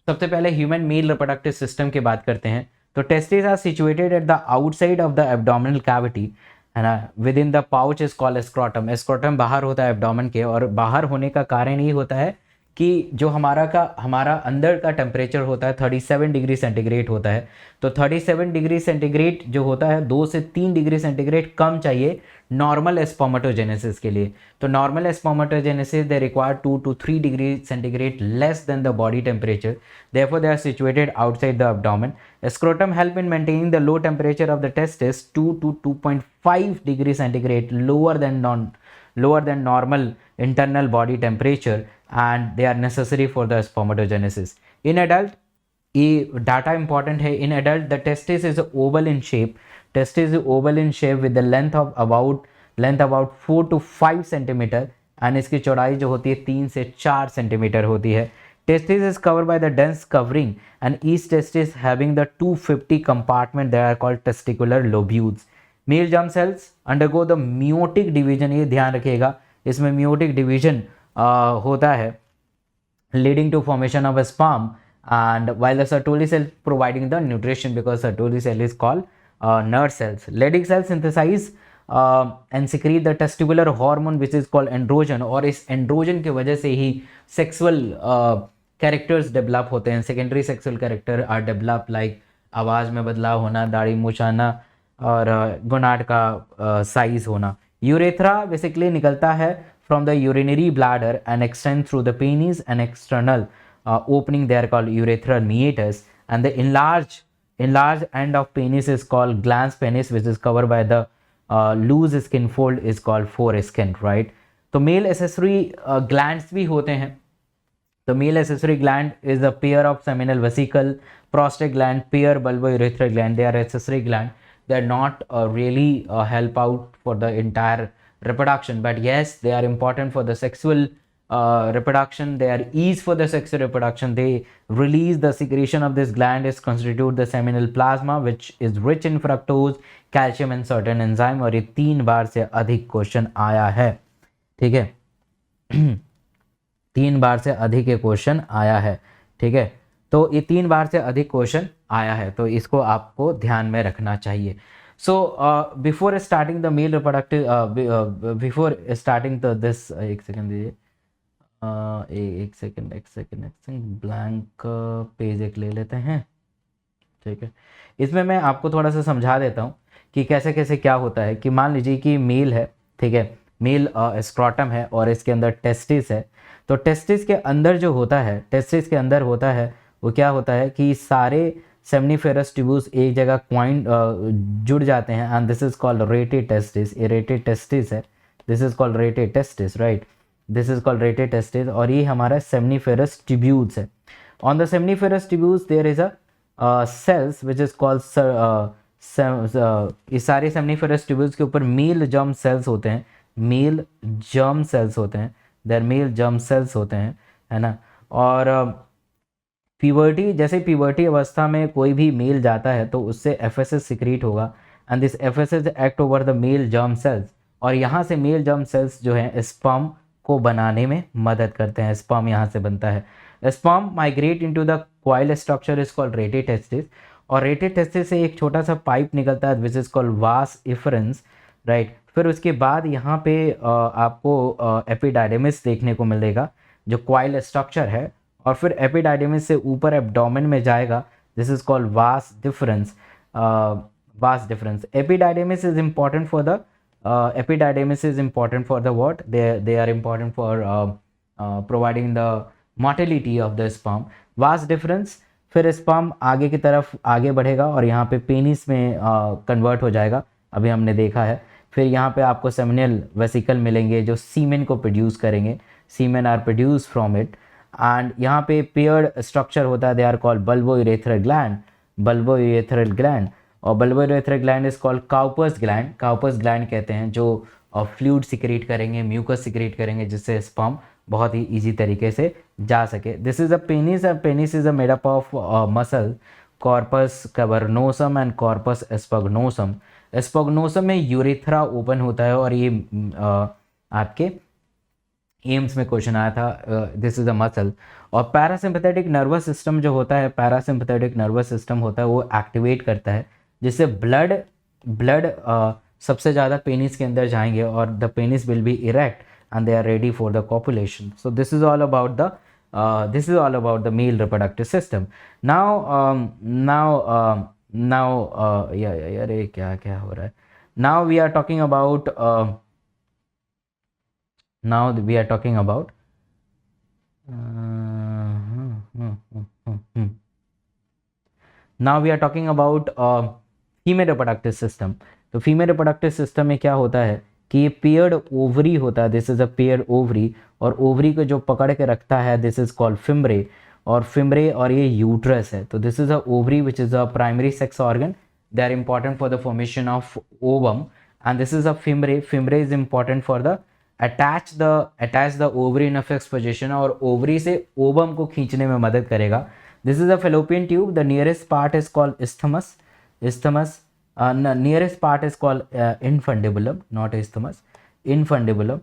सबसे पहले human male reproductive system की बात करते हैं। तो testis are situated at the outside of the abdominal cavity, है ना। Within the pouch is called scrotum. Scrotum बाहर होता है एब्डोमेन के, और बाहर होने का कारण ये होता है कि जो हमारा अंदर का टेम्परेचर होता है 37 डिग्री सेंटीग्रेड होता है। तो 37 डिग्री सेंटीग्रेड जो होता है 2 से 3 डिग्री सेंटीग्रेड कम चाहिए नॉर्मल स्पर्मेटोजेनेसिस के लिए। तो normal spermatogenesis they require 2 to 3 degree centigrade less than the body temperature, therefore they are situated outside the abdomen. Scrotum help in maintaining the low temperature of the testis 2 to 2.5 degree centigrade lower than normal internal body temperature, and they are necessary for the spermatogenesis. In adult, ये data important है। In adult the testis is oval in shape, testis is oval in shape with the length about 4 to 5 centimetre, and इसकी चौड़ाई जो होती है 3 से 4 centimetre होती है। Testis is covered by the dense covering, and each testis having the 250 compartment, they are called testicular lobules. Male germ cells undergo the meiotic division, ये ध्यान रखिएगा, इसमें meiotic division होता है leading to formation of a sperm, and while the Sertoli cell providing the nutrition, because Sertoli cell is called nerve cells. Leydig cells synthesize and secrete the testicular hormone which is called androgen, और इस androgen की वजह से ही sexual characters develop होते हैं। Secondary sexual character are develop like आवाज़ में बदलाव होना, दाढ़ी मूछ आना, और गोनाड का साइज होना, यूरेथ्रा बेसिकली निकलता है from the urinary bladder and extend through the penis and external opening, they are called urethral meatus, and the enlarged end of penis is called glans penis, which is covered by the loose skin fold is called foreskin, right? तो male accessory glands भी होते हैं. तो male accessory gland is a pair of seminal vesicle, prostate gland, pair bulbourethral gland. They are accessory gland. They are not really help out for the entire reproduction, but yes, they are important for the sexual reproduction. They are ease for the sexual reproduction. They release the secretion of this gland is constitute the seminal plasma, which is rich in fructose, calcium and certain enzyme. और ये 3 बार से अधिक question आया है. ठीक है 3 बार से अधिक ये क्वेश्चन आया है. ठीक है तो ये 3 बार से अधिक क्वेश्चन आया है, तो इसको आपको ध्यान में रखना चाहिए. So before starting the male reproductive, before starting the this, एक सेकंड दीजिए, एक सेकंड ब्लैंक पेज एक ले लेते हैं. ठीक है इसमें मैं आपको थोड़ा सा समझा देता हूँ कि कैसे कैसे क्या होता है. कि मान लीजिए कि मेल है, ठीक है, मेल स्क्रॉटम है और इसके अंदर टेस्टिस है. तो टेस्टिस के अंदर जो होता है, टेस्टिस के अंदर होता है वो क्या होता है कि सारे सेमनीफेरस ट्यूब्यूल्स एक जगह क्वाइन जुड़ जाते हैं, and this is called rete testis. ये रेटेड टेस्टिस है, this is called rete testis, right. This is called rete testis और ये हमारा सेमनीफेरस ट्यूब्यूल्स है. On the seminiferous tubules there is a cells which is called, ये सारे seminiferous tubules के ऊपर मेल जर्म सेल्स होते हैं, मेल जर्म सेल्स होते हैं, देयर मेल जर्म सेल्स होते हैं, है ना. और प्यूबर्टी, जैसे प्यूबर्टी अवस्था में कोई भी मेल जाता है तो उससे एफएसएस सिक्रीट होगा, and this FSS act over the male germ cells, और यहाँ से मेल जर्म सेल्स जो है स्पर्म को बनाने में मदद करते हैं. स्पर्म यहाँ से बनता है. Sperm migrate into the coil structure is called rete testis, और रेटेड टेस्टिस से एक छोटा सा पाइप निकलता है विच इज कॉल्ड वास इफरेंस, राइट. फिर उसके बाद यहाँ पे आपको एपिडाइडेमिस देखने को मिलेगा जो कॉइल स्ट्रक्चर है, और फिर एपिडाइडेमिस से ऊपर एब्डोमेन में जाएगा. This is called vas deferens, vas deferens. Epididymis is important for the epididymis is important for the what? They are important for providing the motility of the sperm. Vas difference, फिर sperm आगे की तरफ आगे बढ़ेगा और यहाँ पे penis में कन्वर्ट हो जाएगा, अभी हमने देखा है. फिर यहाँ पे आपको सेमिनल वेसिकल मिलेंगे जो सीमेन को प्रोड्यूस करेंगे. Semen are produce from it, and यहाँ पे पेयर्ड स्ट्रक्चर होता है. They are called bulbourethral gland, bulbourethral gland. और bulbourethral gland is called Cowper's gland, Cowper's gland कहते हैं, जो फ्लूइड सिक्रेट करेंगे, म्यूकस सिक्रेट करेंगे, जिससे स्पर्म बहुत ही इजी तरीके से जा सके. This is a penis. Penis is a made up of muscle, corpus cavernosum and corpus spongiosum. Spongiosum में यूरेथ्रा ओपन होता है, और ये आपके एम्स में क्वेश्चन आया था. This is a muscle. और पैरासिम्पथेटिक नर्वस सिस्टम जो होता है, पैरासिम्पथेटिक नर्वस सिस्टम होता है, वो एक्टिवेट करता है, जिससे ब्लड सबसे ज़्यादा पेनिस के अंदर जाएंगे, और the penis will be erect and they are ready for the copulation. So this is all about the male reproductive system. Now यार ये क्या क्या हो रहा है. Now we are talking about female reproductive system. तो फीमेल रिप्रोडक्टिव सिस्टम में क्या होता है कि ये पेयर्ड ओवरी होता है. This is a paired ovary, और ओवरी को जो पकड़ के रखता है दिस इज कॉल्ड फिम्ब्रे, और फिम्ब्रे और ये यूट्रस है. तो this is a ovary which is a primary sex organ. They are important for the formation of ovum, and this is a fimbriae. Fimbriae is important for the attach the ovary in a fix position, और ovary से ovum को खींचने में मदद करेगा. This is a fallopian tube. The nearest part is called isthmus. Nearest part is called infundibulum, not isthmus, infundibulum,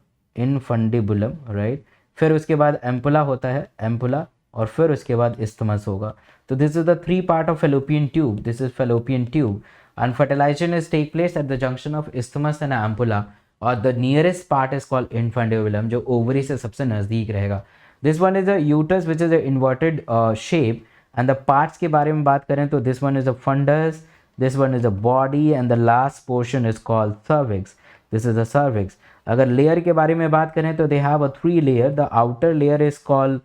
right. फिर उसके बाद एम्पुला होता है, एम्पुला, और फिर उसके बाद isthmus होगा. तो this is the 3 part of fallopian tube. This is fallopian tube, and fertilization is take place at the junction of isthmus and ampulla, और the nearest part is called infundibulum, जो ovary से सबसे नज़दीक रहेगा. This one is a uterus which is a inverted shape, and the parts के बारे में बात करें तो this one is a fundus, this one is a body, and the last portion is called cervix. This is the cervix. अगर layer के बारे में बात करें तो दे have a 3 layer. The outer layer is called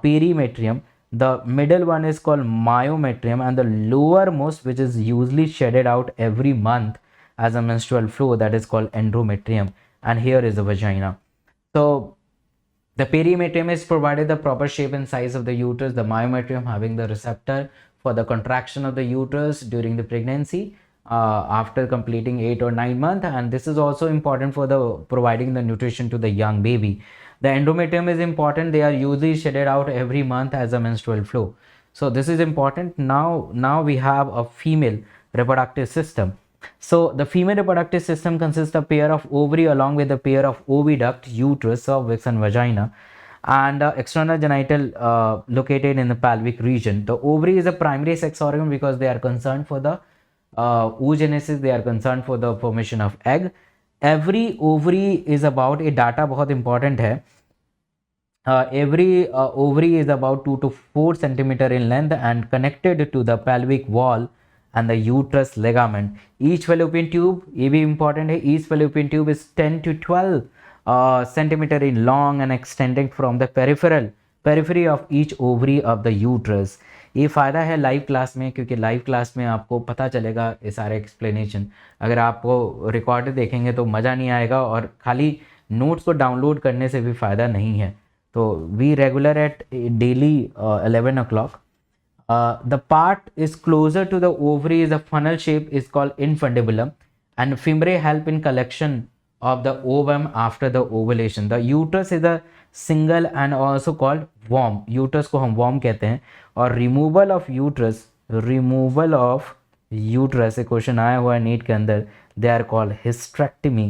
perimetrium, the middle one is called myometrium, and the lowermost, which is usually shedded out every month as a menstrual flow, that is called endometrium. And here is the vagina. So the perimetrium is provided the proper shape and size of the uterus, the myometrium having the receptor for the contraction of the uterus during the pregnancy after completing 8 or 9 months, and this is also important for the providing the nutrition to the young baby. The endometrium is important. They are usually shedded out every month as a menstrual flow. So this is important. Now we have a female reproductive system. So the female reproductive system consists of pair of ovary along with a pair of oviduct, uterus, cervix, and vagina, and external genital located in the pelvic region. The ovary is a primary sex organ because they are concerned for the oogenesis. They are concerned for the formation of egg. Every ovary is about a data बहुत important है. Every ovary is about 2 to 4 centimeter in length and connected to the pelvic wall and the uterus ligament. Each fallopian tube, ये भी important है, each fallopian tube is 10 to 12 centimeter in long and extending from the periphery of each ovary of the uterus. ये फ़ायदा है live class में, क्योंकि live class में आपको पता चलेगा ये सारे एक्सप्लेनेशन. अगर आपको रिकॉर्ड देखेंगे तो मज़ा नहीं आएगा, और खाली नोट्स को डाउनलोड करने से भी फ़ायदा नहीं है. तो we regular at daily 11 o'clock. The part is closer to the ovary is a funnel shape is called infundibulum, and femore help in collection of the ovum after the ovulation. The uterus is a single and also called worm. Uterus को हम worm कहते हैं. और removal of uterus एक question आया हुआ है NEET के अंदर, they are called hysterectomy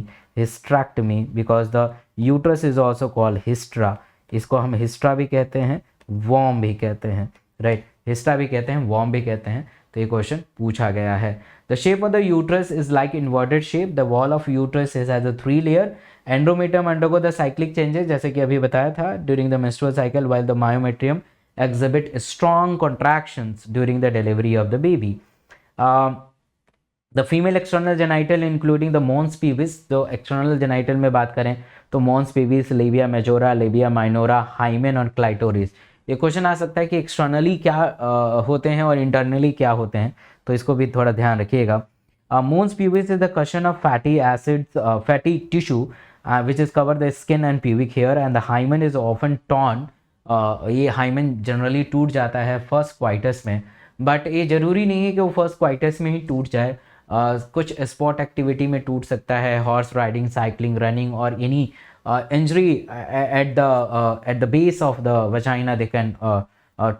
because the uterus is also called hystra. इसको हम हिस्ट्रा भी कहते हैं, वॉर्म भी कहते हैं, राइट. हिस्ट्रा भी कहते हैं, वॉर्म भी कहते हैं. तो ये क्वेश्चन पूछा गया है. The shape of the uterus is like inverted shape. The wall of uterus is as a 3 layer. Endometrium undergo the cyclic changes, जैसे कि अभी बताया था, during the menstrual cycle, while the myometrium exhibit strong contractions during the delivery of the baby. The female external genital including the mons pubis. तो external genital में बात करें तो mons pubis, labia majora, labia minora, hymen और clitoris. ये question आ सकता है कि एक्सटर्नली क्या होते हैं और इंटरनली क्या होते हैं, तो इसको भी थोड़ा ध्यान रखिएगा. Mons pubis is the cushion of fatty acids, fatty tissue which is cover the skin and pubic hair, and the hymen is often torn. ये हाइमन जनरली टूट जाता है फर्स्ट क्वाइटस में, बट ये ज़रूरी नहीं है कि वो फर्स्ट क्वाइटस में ही टूट जाए. कुछ स्पोर्ट एक्टिविटी में टूट सकता है, हॉर्स राइडिंग, साइकिलिंग, रनिंग, और any injury at the base of the vagina they can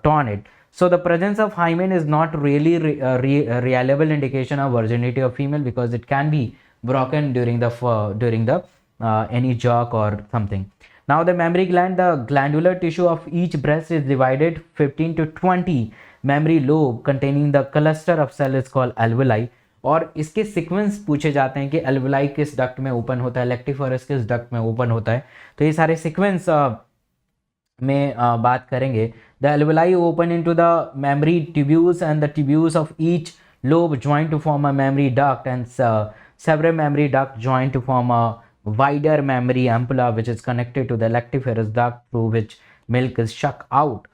torn it. So the presence of hymen is not really reliable indication of virginity of female because it can be broken during the any jerk or something. Now the mammary gland, the glandular tissue of each breast is divided 15 to 20 mammary lobe containing the cluster of cell is called alveoli. और इसके sequence पूछे जाते हैं कि alveoli किस duct में open होता है, लेक्टिफोरस किस डक्ट में ओपन होता है. तो ये सारे सीक्वेंस में बात करेंगे. The alveoli open into the mammary tubules and the tubules of each lobe join to form a mammary duct, and several mammary ducts join to form a wider mammary ampulla which is connected to the lactiferous duct through which milk is sucked out.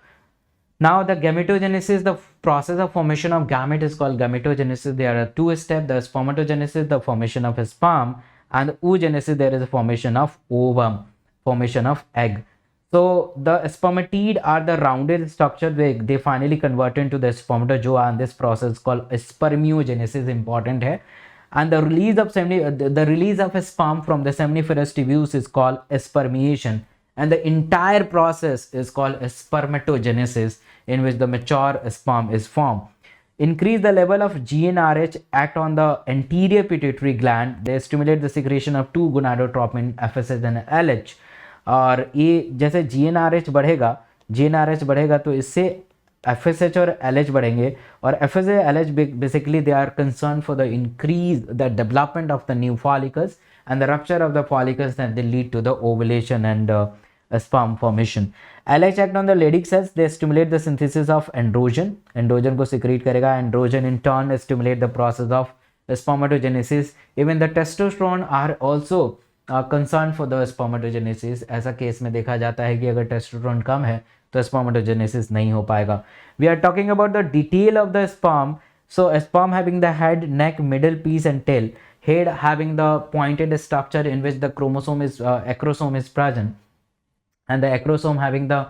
Now the gametogenesis, the process of formation of gamete is called gametogenesis. There are 2 steps: the spermatogenesis, the formation of a sperm, and the oogenesis, there is a formation of ovum, formation of egg. So the spermatid are the rounded structure. They finally convert into the spermatozoa, and this process is called spermiogenesis, important है. And the release of a sperm from the seminiferous tubules is called spermiation, and the entire process is called spermatogenesis, in which the mature sperm is formed. Increase the level of GnRH, act on the anterior pituitary gland. They stimulate the secretion of 2 gonadotropin, FSH and LH. और ये जैसे GnRH बढ़ेगा तो इससे FSH और LH बढ़ेंगे, और FSH LH basically they are concerned for the increase the development of the new follicles and the rupture of the follicles, and they lead to the ovulation and sperm formation. LH act on the Leydig cells. They stimulate the synthesis of androgen. Androgen को secrete करेगा. Androgen in turn stimulate the process of spermatogenesis. Even the testosterone are also concerned for the spermatogenesis. ऐसा case में देखा जाता है कि अगर testosterone कम है तो spermatogenesis नहीं हो पाएगा. We are talking about the detail of the sperm. So a sperm having the head, neck, middle piece and tail. Head having the pointed structure in which the acrosome is present, and the acrosome having the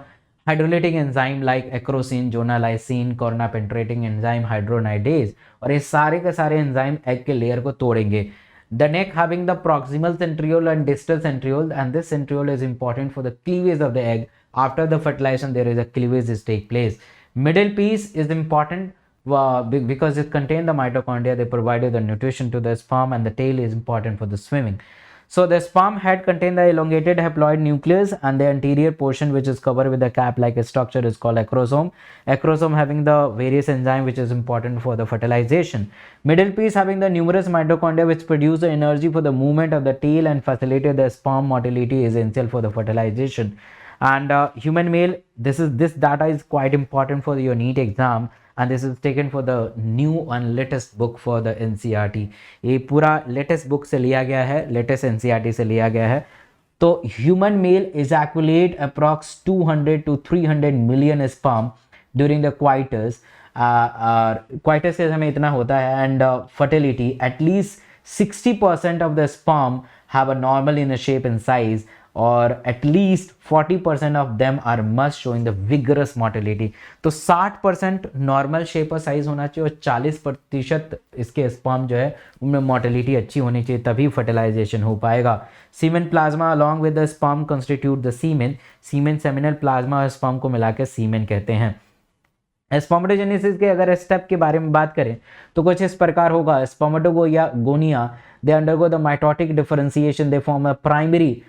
hydrolytic enzyme like acrosine, jonalysine, corona penetrating enzyme, hydronidase. और ये सारे के सारे enzyme egg के layer को तोड़ेंगे. The neck having the proximal centriole and distal centriole, and this centriole is important for the cleavage of the egg. After the fertilization, there is a cleavage is take place. Middle piece is important because it contains the mitochondria. They provided the nutrition to the sperm, and the tail is important for the swimming. So the sperm head contains the elongated haploid nucleus, and the anterior portion which is covered with a cap-like structure is called acrosome. Acrosome having the various enzyme which is important for the fertilization. Middle piece having the numerous mitochondria which produce the energy for the movement of the tail and facilitate the sperm motility is essential for the fertilization. And human male, this data is quite important for your NEET exam, and this is taken for the new and latest book for the NCERT. ये पूरा latest book से लिया गया है, latest NCERT से लिया गया है. तो human male ejaculate approx 200 to 300 million sperm during the coitus. Coitus के समय इतना होता है, and fertility at least 60% of the sperm have a normal in a shape and size, और at least 40% of them are must showing the vigorous motility. तो 60% normal shape और size होना चाहिए और 40% इसके स्पर्म जो है उनमें मोटिलिटी अच्छी होनी चाहिए, तभी फर्टिलाइजेशन हो पाएगा. Semen plasma along with the sperm constitute the semen. Semen seminal plasma और स्पर्म को मिलाकर सीमेन कहते हैं. स्पर्मेटोजेनेसिस के अगर स्टेप के बारे में बात करें तो कुछ इस प्रकार होगा. Spermatogonia, they undergo the mitotic differentiation, they form a primary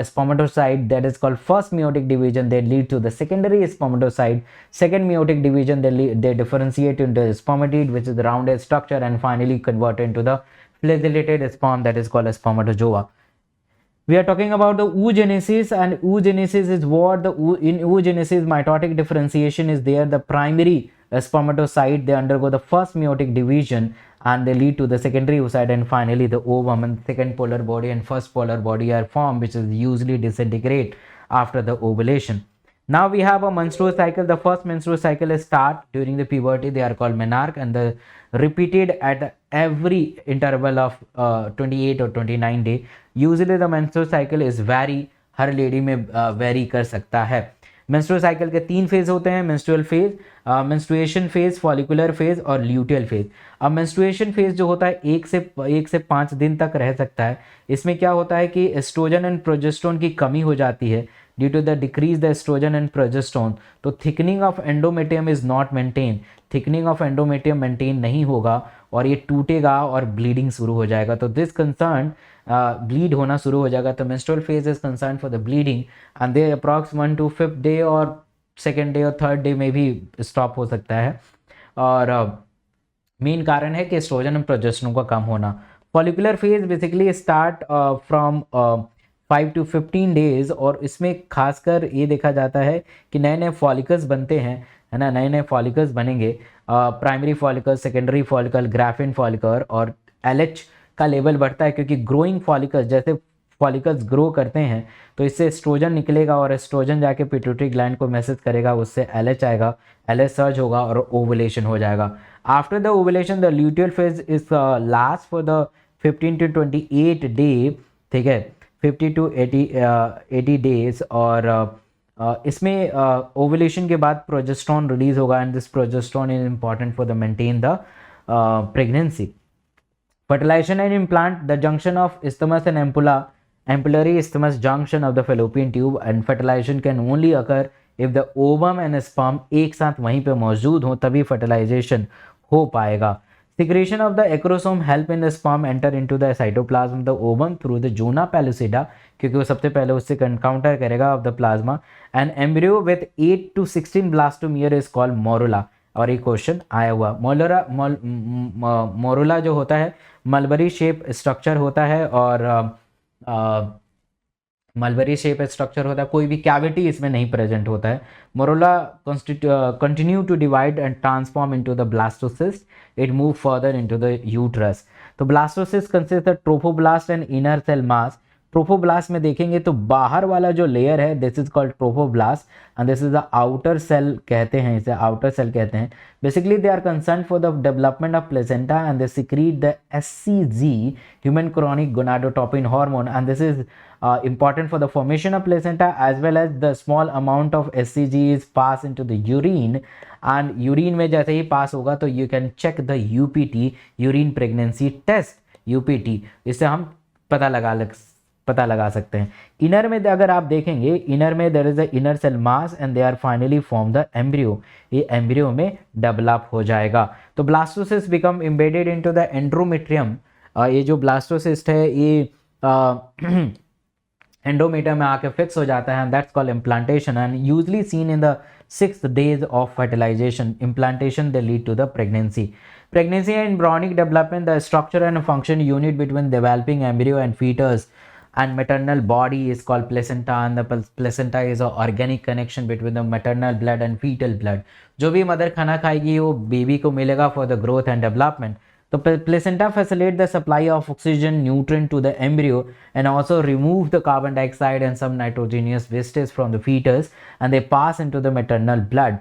spermatocyte that is called first meiotic division. They lead to the secondary spermatocyte. Second meiotic division, they differentiate into spermatid, which is the rounded structure, and finally convert into the flagellated sperm that is called a spermatozoa. We are talking about the oogenesis, and oogenesis is what in oogenesis mitotic differentiation is there. The primary spermatocyte, they undergo the first meiotic division and they lead to the secondary oocyte, and finally the ovum and second polar body and first polar body are formed, which is usually disintegrate after the ovulation. Now we have a menstrual cycle. The first menstrual cycle is start during the puberty. They are called menarche, and the repeated at every interval of 28 or 29 day. Usually the menstrual cycle is vary, her lady में very कर सकता है. Menstrual cycle के 3 phase होते हैं. Menstrual phase, menstruation phase, follicular phase और luteal phase. अब menstruation phase जो होता है 1 से 5 दिन तक रह सकता है. इसमें क्या होता है कि एस्ट्रोजन एंड प्रोजेस्टेरोन की कमी हो जाती है due to the decrease the estrogen and progesterone. तो thickening of endometrium is not maintain. Thickening of endometrium maintain नहीं होगा और ये टूटेगा और ब्लीडिंग शुरू हो जाएगा. तो दिस कंसर्न ब्लीड होना शुरू हो जाएगा. तो menstrual phase is concern for the bleeding, and they approx 1 to 5 day और सेकेंड डे और थर्ड डे में भी स्टॉप हो सकता है. और मेन कारण है कि एस्ट्रोजन और प्रोजेस्टेरोन का कम होना. Follicular phase basically start from 5 to 15 days, और इसमें खासकर ये देखा जाता है कि नए नए फॉलिकल्स बनते हैं, है ना. नए नए फॉलिकल्स बनेंगे, primary follicle, secondary follicle, graphene follicle, और LH का लेवल बढ़ता है क्योंकि ग्रोइंग फॉलिकल्स, जैसे फॉलिकल्स ग्रो करते हैं तो इससे एस्ट्रोजन निकलेगा और एस्ट्रोजन जाके पिट्यूटरी ग्लैंड को मैसेज करेगा, उससे LH आएगा, LH सर्ज होगा और ओवुलेशन हो जाएगा. After the ovulation the luteal phase is last for the 15 to 28 day, ठीक है, 50 to 80 डेज. और इसमें ओवुलेशन के बाद प्रोजेस्टेरोन रिलीज होगा, and this progesterone is important for the maintain the pregnancy. Fertilization and implant, the junction of isthmus and ampullary isthmus junction of the fallopian tube, and fertilization can only occur if the ovum and sperm एक साथ वहीं पे मौजूद हो, तभी fertilization हो पाएगा. Secretion of the acrosome help in the sperm enter into the cytoplasm of the ovum through the zona pellucida, क्योंकि वो सबसे पहले उससे एनकाउंटर करेगा of the plasma. An embryo with 8 to 16 blastomere is called morula. और एक question आया हुआ, मोरुला जो होता है मलबरी शेप स्ट्रक्चर होता है, और मलबरी शेप स्ट्रक्चर होता है, कोई भी कैविटी इसमें नहीं प्रेजेंट होता है. Morula continue to divide and transform into the blastocyst. It move further into the uterus. तो blastocyst consist of trophoblast and inner cell mass. Trophoblast में देखेंगे तो बाहर वाला जो लेयर है this is called trophoblast and this is the outer cell कहते हैं, इसे आउटर सेल कहते हैं. Basically they are concern for the development of placenta and they secrete the HCG, human chorionic gonadotropin hormone, and this is important for the formation of placenta, as well as the small amount of HCG is passed into the urine, and urine में जैसे ही पास होगा तो you can check the UPT, urine pregnancy test, UPT, इससे हम पता लगा सकते हैं. इनर में अगर आप देखेंगे, इनर में there is a inner cell mass and they are finally form the embryo. ये एम्ब्रियो में डेवलप हो जाएगा. तो blastocyst become embedded into the endometrium. ये जो ब्लास्टोसिस्ट है ये एंडोमेट्रियम में आके फिक्स हो जाता है, that's called implantation, and usually seen in the 6th days of fertilization. Implantation they lead to the pregnancy. Pregnancy and embryonic development, the structure and function unit between developing embryo and fetus and maternal body is called placenta, and the placenta is an organic connection between the maternal blood and fetal blood. जो भी mother खाना खाएगी वो baby को मिलेगा for the growth and development. So placenta facilitate the supply of oxygen nutrient to the embryo and also remove the carbon dioxide and some nitrogenous wastage from the fetus, and they pass into the maternal blood.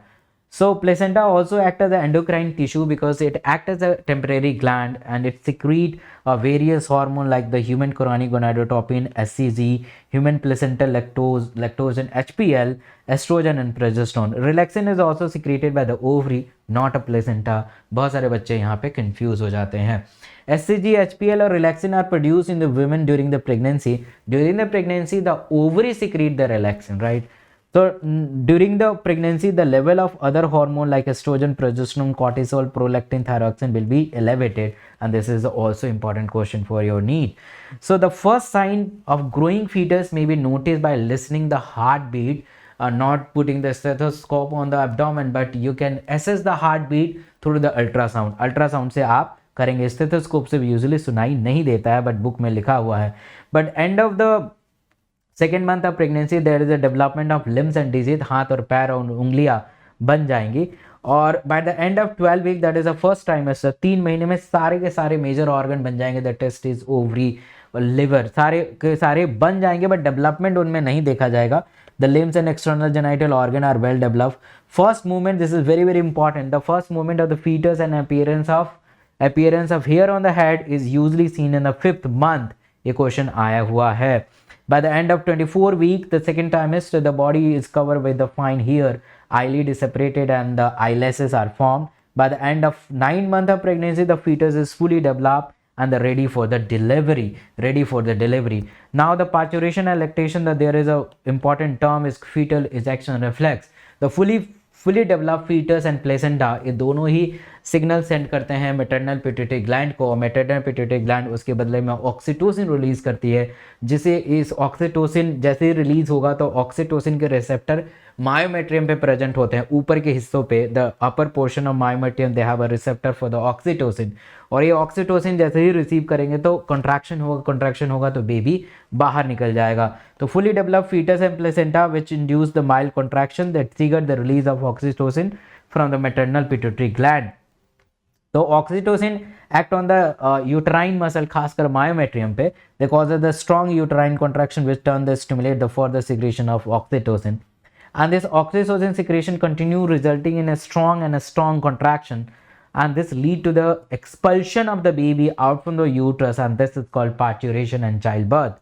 So placenta also act as an endocrine tissue because it acts as a temporary gland and it secrete various hormone like the human chorionic gonadotropin, HCG, human placental lactose and HPL, estrogen and progesterone. Relaxin is also secreted by the ovary, not a placenta. बहुत सारे बच्चे यहाँ पे confuse हो जाते हैं. HCG, HPL और relaxin are produced in the women during the pregnancy. During the pregnancy, the ovary secrete the relaxin, right? So during the pregnancy, the level of other hormone like estrogen, progesterone, cortisol, prolactin, thyroxine will be elevated, and this is also important question for your need. So the first sign of growing fetus may be noticed by listening the heartbeat, not putting the stethoscope on the abdomen, but you can assess the heartbeat through the ultrasound. Ultrasound से आप करेंगे, stethoscope से usually सुनाई नहीं देता है, but book में लिखा हुआ है. But end of the second month of pregnancy there is a development of limbs and digits. हाथ और पैर और उंगलियां बन जाएंगी. और by the end of 12 week that is a first trimester, 3 महीने में सारे के सारे मेजर ऑर्गन बन जाएंगे. द टेस्टिस, ओवरी, लिवर सारे के सारे बन जाएंगे, बट डेवलपमेंट उनमें नहीं देखा जाएगा. The limbs and external genital organ are well developed. First movement, this is very very important, the first movement of the foetus and appearance of hair on the head is usually seen in the 5th month. ये question आया हुआ है. By the end of 24 week, the second trimester, the body is covered with the fine hair, eyelid is separated and the eyelashes are formed. By the end of 9 months of pregnancy, the fetus is fully developed and ready for the delivery. Now the parturition and lactation, that there is a important term is fetal ejection reflex. The fully developed fetus and placenta, ये दोनों ही signal send करते हैं maternal pituitary gland को. Maternal pituitary gland उसके बदले में oxytocin release करती है, जिसे इस ऑक्सीटोसिन जैसे ही रिलीज होगा तो ऑक्सीटोसिन के रिसेप्टर मायोमेट्रियम पे प्रेजेंट होते हैं, ऊपर के हिस्सों पे. The upper portion of myometrium they have a receptor for the oxytocin. और ये ऑक्सीटोसिन जैसे ही रिसीव करेंगे तो कंट्रैक्शन होगा तो बेबी बाहर निकल जाएगा. तो fully developed foetus and placenta which induce the mild contraction that trigger the release of oxytocin from the maternal pituitary gland. तो oxytocin act on the uterine muscle, खासकर मायोमेट्रियम पे. They cause the strong uterine contraction which turn the stimulate the further secretion of oxytocin. And this oxytocin secretion continue resulting in a strong contraction, and this lead to the expulsion of the baby out from the uterus, and this is called parturition and childbirth.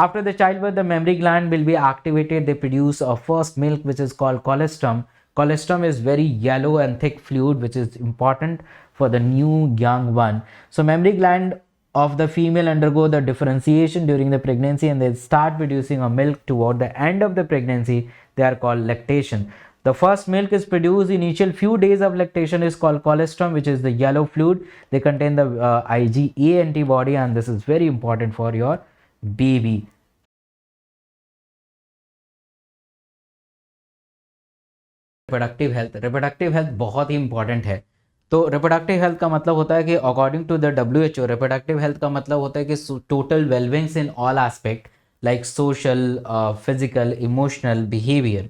After the childbirth, the mammary gland will be activated. They produce a first milk which is called colostrum. Colostrum is very yellow and thick fluid which is important for the new young one. So mammary gland of the female undergo the differentiation during the pregnancy, and they start producing a milk toward the end of the pregnancy. They are called lactation. The first milk is produced. Initial few days of lactation is called colostrum, which is the yellow fluid. They contain the IgA antibody, and this is very important for your baby. Reproductive health बहुत ही important है. तो reproductive health का मतलब होता है कि according to the WHO, reproductive health का मतलब होता है कि total wellbeings in all aspect, like social, physical, emotional behaviour.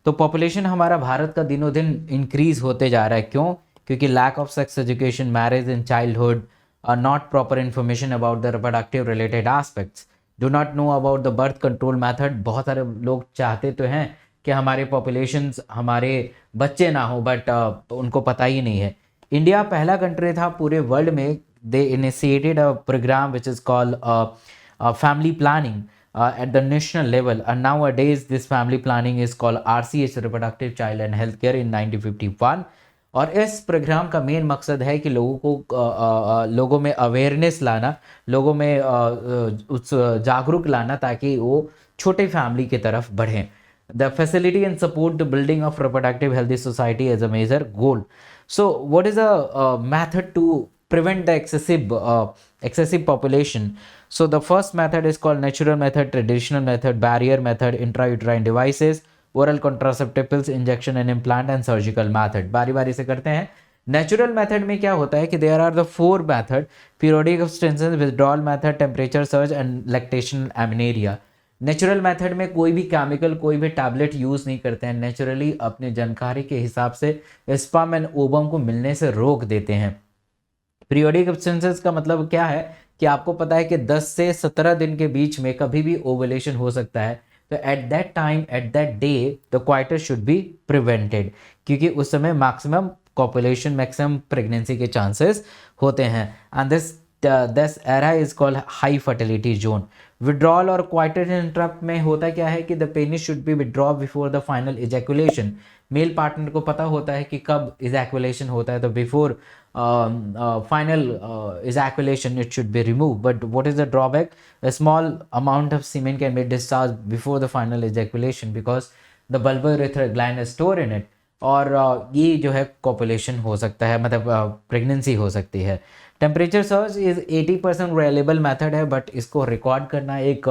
तो पॉपुलेशन हमारा भारत का दिनों दिन इंक्रीज होते जा रहा है। क्यों? क्योंकि lack of sex education, marriage in childhood, not proper information about the reproductive related aspects, do not know about the birth control method. बहुत सारे लोग चाहते तो हैं कि हमारे पॉपुलेशंस, हमारे बच्चे ना हो, बट उनको पता ही नहीं है। इंडिया पहला कंट्री था पूरे वर्ल्ड में, they initiated a programme which is called family planning at the national level, and nowadays this family planning is called RCH, Reproductive Child and Healthcare, in 1951। और इस प्रोग्राम का मेन मकसद है कि लोगों को लोगों में अवेयरनेस लाना, लोगों में उस जागरूक लाना, ताकि वो छोटे फैमिली की तरफ बढ़ें। The facility and support the building of reproductive healthy society as a major goal. So what is a method to prevent the excessive population? So the first method is called natural method, traditional method, barrier method, intrauterine devices, oral contraceptive pills, injection and implant, and surgical method। बारी बारी से करते हैं। Natural method में क्या होता है कि there are the 4 method: periodic abstinence, withdrawal method, temperature surge and lactation amenorrhoea. Natural method में कोई भी केमिकल, कोई भी टैबलेट यूज़ नहीं करते हैं, नेचुरली अपनी जानकारी के हिसाब से स्पर्म एंड ओवम को मिलने से रोक देते हैं। पीरियोडिक एब्सेंसेस का मतलब क्या है कि आपको पता है कि 10 से 17 दिन के बीच में कभी भी ओवुलेशन हो सकता है। तो at that time, at that day, the quieter should be prevented, क्योंकि उस समय मैक्सिमम कॉपुलेशन, मैक्सिमम प्रेगनेंसी के चांसेस होते हैं। And this era is called high fertility zone. Withdrawal और क्वाइटर इंटरप्ट में होता क्या है कि the penis should be withdraw before the final ejaculation. Male partner को पता होता है कि कब इजैकुलेशन होता है, तो before final ejaculation it should be removed। But what is the drawback? A small amount of semen can be discharged before the final ejaculation because the bulbourethral gland is stored in it। और ये जो है copulation हो सकता है, मतलब pregnancy हो सकती है। Temperature search is 80% reliable method है, बट इसको रिकॉर्ड करना एक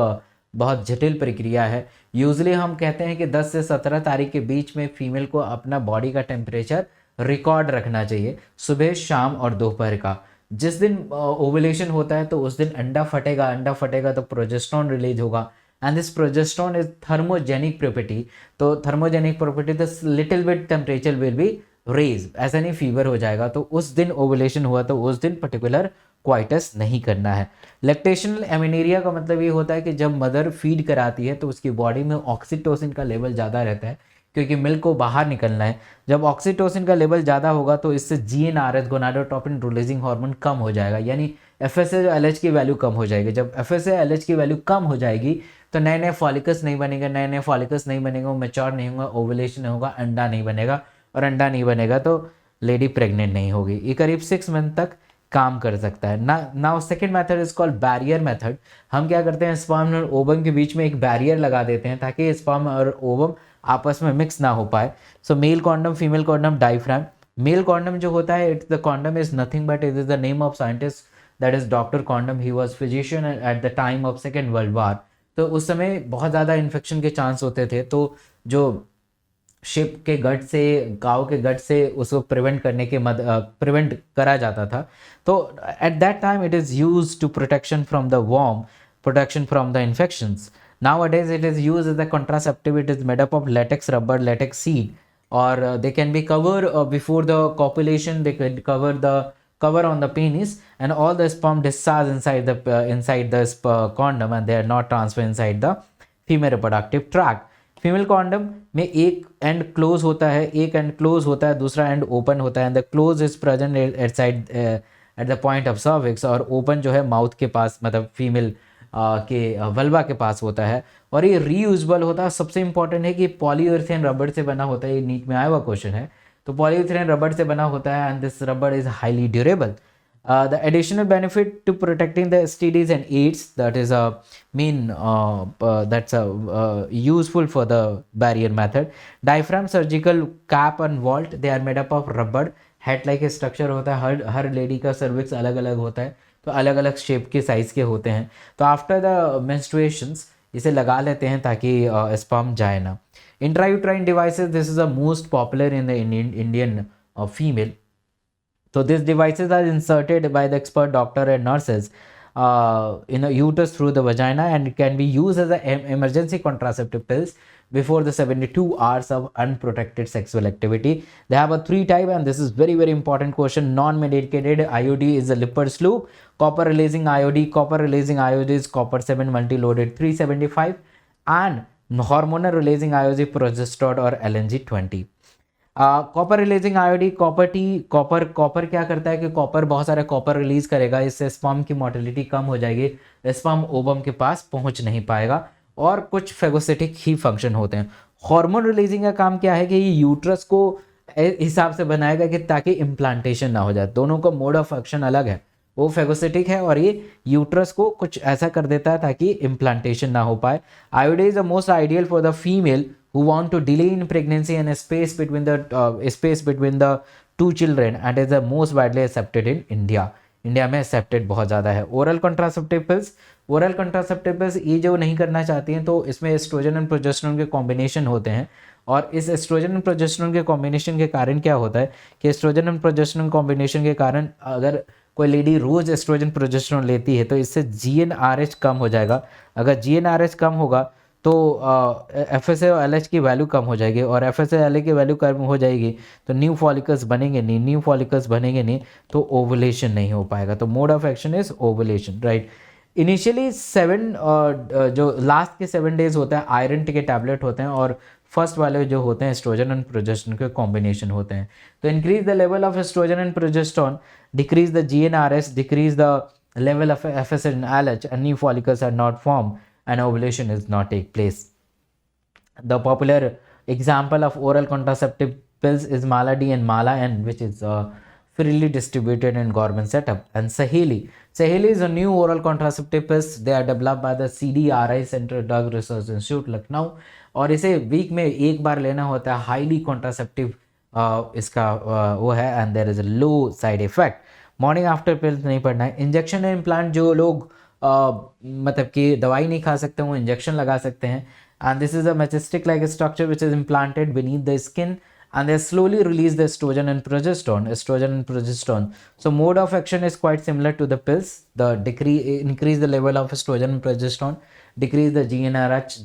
बहुत जटिल प्रक्रिया है। यूजली हम कहते हैं कि 10 से 17 तारीख के बीच में फीमेल को अपना बॉडी का टेम्परेचर रिकॉर्ड रखना चाहिए, सुबह, शाम और दोपहर का। जिस दिन ओवुलेशन होता है तो उस दिन अंडा फटेगा तो प्रोजेस्टेरोन रिलीज होगा, and this progesterone is thermogenic property. तो thermogenic property, the little bit temperature will be raise, ऐसा नहीं फीवर हो जाएगा। तो उस दिन ओवुलेशन हुआ तो उस दिन पर्टिकुलर क्वाइटस नहीं करना है। लैक्टेशनल एमेनेरिया का मतलब ये होता है कि जब मदर फीड कराती है तो उसकी बॉडी में ऑक्सीटोसिन का लेवल ज़्यादा रहता है, क्योंकि मिल्क को बाहर निकलना है। जब ऑक्सीटोसिन का लेवल ज़्यादा होगा तो इससे GnRH, गोनाडोट्रोपिन रिलीजिंग हार्मोन, कम हो जाएगा, यानी FSH-LH की वैल्यू कम हो जाएगी। जब FSH-LH की वैल्यू कम हो जाएगी तो नए नए फॉलिकल्स नहीं बनेंगे, नए नए फॉलिकल्स नहीं बनेंगे, वो मैच्योर नहीं होगा, ओवुलेशन नहीं होगा, अंडा नहीं बनेगा, और अंडा नहीं बनेगा तो लेडी प्रेग्नेंट नहीं होगी। ये करीब 6 मंथ तक काम कर सकता है। Now second method is called barrier method. हम क्या करते हैं, स्पर्म और ओवम के बीच में एक बैरियर लगा देते हैं ताकि स्पर्म और ओवम आपस में मिक्स ना हो पाए। So male condom, female condom, diaphragm. Male condom जो होता है, it's the condom is nothing but it is the name of scientist, that is doctor Condom. He was physician at the time of second world war. तो उस समय बहुत ज़्यादा infection के chance होते थे, तो जो शिप के गट से, गाँव के गट से उसको प्रिवेंट करने के प्रिवेंट करा जाता था। तो at that time it is use to protection from the worm, protection from the infections. Nowadays it is used as a contraceptive. It is made up of latex rubber, latex seed, or they can be covered before the copulation. They can cover on the penis, and all the sperm discharge inside the condom, and they are not transferred inside the female reproductive tract। Female condom में एक and close होता है, एक and close होता है, दूसरा and open होता है। And the close is present at side at the point of cervix, और ओपन जो है माउथ के पास, मतलब फीमेल के वल्वा के पास होता है, और ये रीयूजेबल होता है। सबसे इंपॉर्टेंट है कि पॉलीयूरेथेन रबर से बना होता है। ये नीट में आया हुआ क्वेश्चन है। तो पॉलीयूरेथेन रबर से बना होता है, and this rubber is highly durable. The additional benefit to protecting the STDs and AIDS, that is useful for the barrier method। Diaphragm, surgical cap and vault, they are made up of rubber। head like structure होता है, हर lady का cervix अलग अलग होता है, तो अलग अलग शेप के साइज़ के होते हैं। तो आफ्टर द मेंस्ट्रुएशंस इसे लगा लेते हैं ताकि स्पर्म जाए ना। Intrauterine devices, this is the most popular in the Indian female. So these devices are inserted by the expert doctor and nurses in a uterus through the vagina, and it can be used as an emergency contraceptive pills before the 72 hours of unprotected sexual activity. They have a 3 type, and this is very very important question. Non-medicated IUD is a Lippert loop. Copper releasing IUD is copper 7 multi-loaded 375, and hormonal releasing IUD progesterone or LNG20. Copper releasing आयोडी copper क्या करता है कि copper बहुत सारा copper release करेगा, इससे sperm की motility कम हो जाएगी, स्पर्म ओवम के पास पहुंच नहीं पाएगा, और कुछ फेगोसिटिक ही फंक्शन होते हैं। हार्मोन रिलीजिंग का काम क्या है कि ये यूट्रस को हिसाब से बनाएगा कि ताकि इम्प्लांटेशन ना हो जाए। दोनों का मोड ऑफ एक्शन अलग है, वो फेगोसिटिक है और ये यूट्रस को कुछ ऐसा कर देता है ताकि इम्प्लांटेशन ना हो पाए। Iodine is the most ideal for the female who want to delay in pregnancy and a space between the two children, and is the most widely accepted in India. India में accepted बहुत ज़्यादा है। Oral contraceptive pills ये जो नहीं करना चाहती हैं, तो इसमें एस्ट्रोजन एंड प्रोजेस्टेरोन के कॉम्बिनेशन होते हैं, और इस एस्ट्रोजन एंड प्रोजेस्टेरोन के कॉम्बिनेशन के कारण क्या होता है कि एस्ट्रोजन एंड प्रोजेस्टेरोन कॉम्बिनेशन के कारण अगर कोई लेडी रोज एस्ट्रोजन प्रोजेस्टेरोन लेती है तो इससे GnRH कम हो जाएगा। अगर GnRH कम होगा तो FSH और LH की वैल्यू कम हो जाएगी, और FSH LH की वैल्यू कम हो जाएगी तो न्यू फॉलिकल्स बनेंगे नहीं, तो ओवुलेशन नहीं हो पाएगा। तो mode of action is ovulation, right. Initially 7 जो लास्ट के 7 डेज होता है आयरन के टैबलेट होते हैं, और फर्स्ट वाले जो होते हैं एस्ट्रोजन एंड प्रोजेस्टेरोन के कॉम्बिनेशन होते हैं। तो increase the level of oestrogen and progesterone, decrease the GnRH, decrease the level of FSH and LH, and new follicles are not formed and ovulation is not take place. The popular example of oral contraceptive pills is Mala D and Mala N, which is freely distributed in government setup. And Saheli is a new oral contraceptive pills. They are developed by the CDRI, Central Drug Research Institute, Lucknow. और इसे week में एक बार लेना होता है। Highly contraceptive इसका वो है, and there is a low side effect. Morning after pills नहीं पड़ना है। इंजेक्शन एंड इम्प्लांट, जो लोग मतलब कि दवाई नहीं खा सकते वो इंजेक्शन लगा सकते हैं। And this is a majestic like structure which is implanted beneath the skin, and they slowly release the estrogen and progesterone. So mode of action is quite similar to the pills. The increase the level of estrogen and progesterone, decrease the GnRH,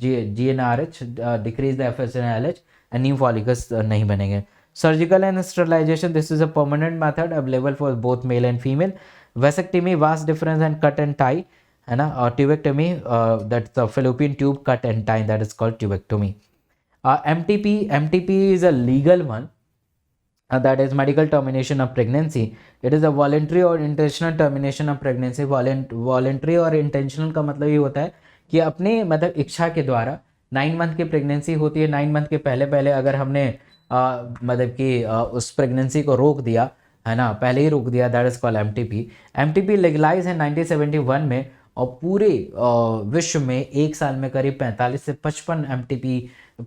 decrease the FSH and LH, and new follicles नहीं बनेंगे। Surgical and sterilization, this is a permanent method available for both male and female. Vasectomy, vast difference and cut and tie, है ना। और tubectomy, that's the fallopian tube cut and tie, that is called tubectomy. MTP is a legal one, that is medical termination of pregnancy. It is a voluntary or intentional termination of pregnancy. Voluntary और intentional का मतलब ये होता है कि अपने मतलब इच्छा के द्वारा 9 मंथ की प्रेगनेंसी होती है, 9 मंथ के पहले अगर हमने मतलब कि उस प्रेगनेंसी को रोक दिया, है ना, पहले ही रोक दिया, that is called MTP legalise है 1971 में, और पूरे विश्व में एक साल में करीब 45 से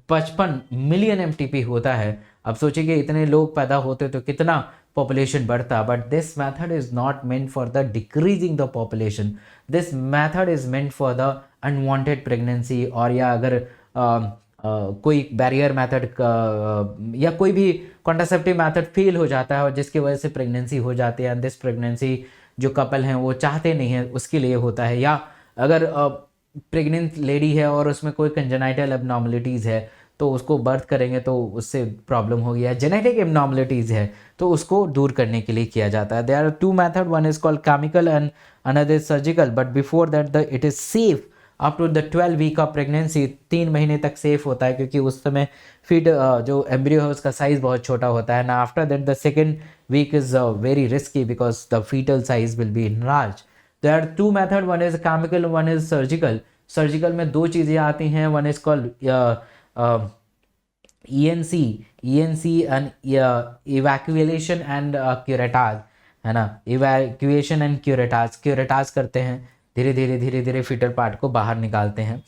55 मिलियन MTP होता है। अब सोचिए कि इतने लोग पैदा होते तो कितना पॉपुलेशन बढ़ता। But this method is not meant for the decreasing the population, this method is meant for the unwanted pregnancy, और या अगर कोई बैरियर मेथड या कोई भी कॉन्ट्रासेप्टिव मेथड फेल हो जाता है और जिसकी वजह से प्रेगनेंसी हो जाती है, एंड दिस प्रेगनेंसी जो कपल हैं वो चाहते नहीं है, उसके लिए होता है। या अगर प्रेग्नेंट लेडी है और उसमें कोई कंजेनाइटल एबनॉर्मलिटीज़ है तो उसको बर्थ करेंगे तो उससे प्रॉब्लम होगी, या जेनेटिक एबनॉर्मलिटीज़ है तो उसको दूर करने के लिए किया जाता है। There are 2 method, one is called chemical and another is surgical, but before that it is safe up to the 12 week of pregnancy. 3 महीने तक सेफ होता है क्योंकि उस समय फीड जो एम्ब्रियो है उसका साइज़ बहुत छोटा होता है ना। After that the second week is very risky because the foetal size will be enlarge. There are 2 method, one is chemical, one is surgical. Surgical में 2 चीज़ें आती हैं, one is called ENC and evacuation and curettage, है ना। Evacuation and curettage करते हैं, धीरे धीरे फीटल पार्ट को बाहर निकालते हैं।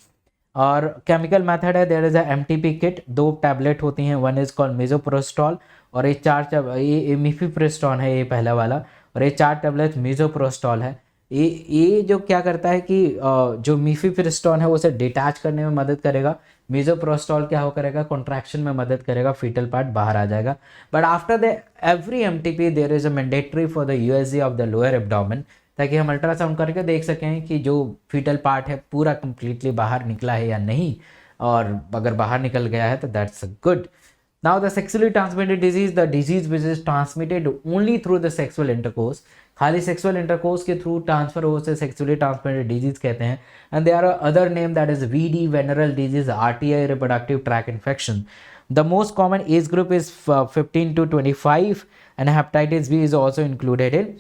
और केमिकल मेथड है, there is a MTP kit, 2 tablet होती हैं, वन इज कॉल्ड मिजोप्रोस्टॉल और ये मिफिप्रिस्टोन है ये पहला वाला, और ये 4 टैबलेट मिजोप्रोस्टॉल है। ये जो क्या करता है कि जो मिफिप्रिस्टोन है वो उसे डिटैच करने में मदद करेगा, मिजोप्रोस्टॉल क्या हो करेगा, कॉन्ट्रैक्शन में मदद करेगा, फीटल पार्ट बाहर आ जाएगा। But after the every MTP there is a mandatory for the USG of the lower abdomen, ताकि हम अल्ट्रासाउंड करके देख सकें कि जो फीटल पार्ट है पूरा कंप्लीटली बाहर निकला है या नहीं, और अगर बाहर निकल गया है तो that's good. Now the sexually transmitted disease, the disease which is transmitted only through the sexual intercourse, खाली सेक्सुअल इंटरकोर्स के थ्रू ट्रांसफर हो से सेक्सुअली ट्रांसमिटेड डिजीज कहते हैं. And they are other name that is VD, venereal disease, RTI, reproductive tract infection. The most common age group is 15 to 25, and hepatitis B is also included in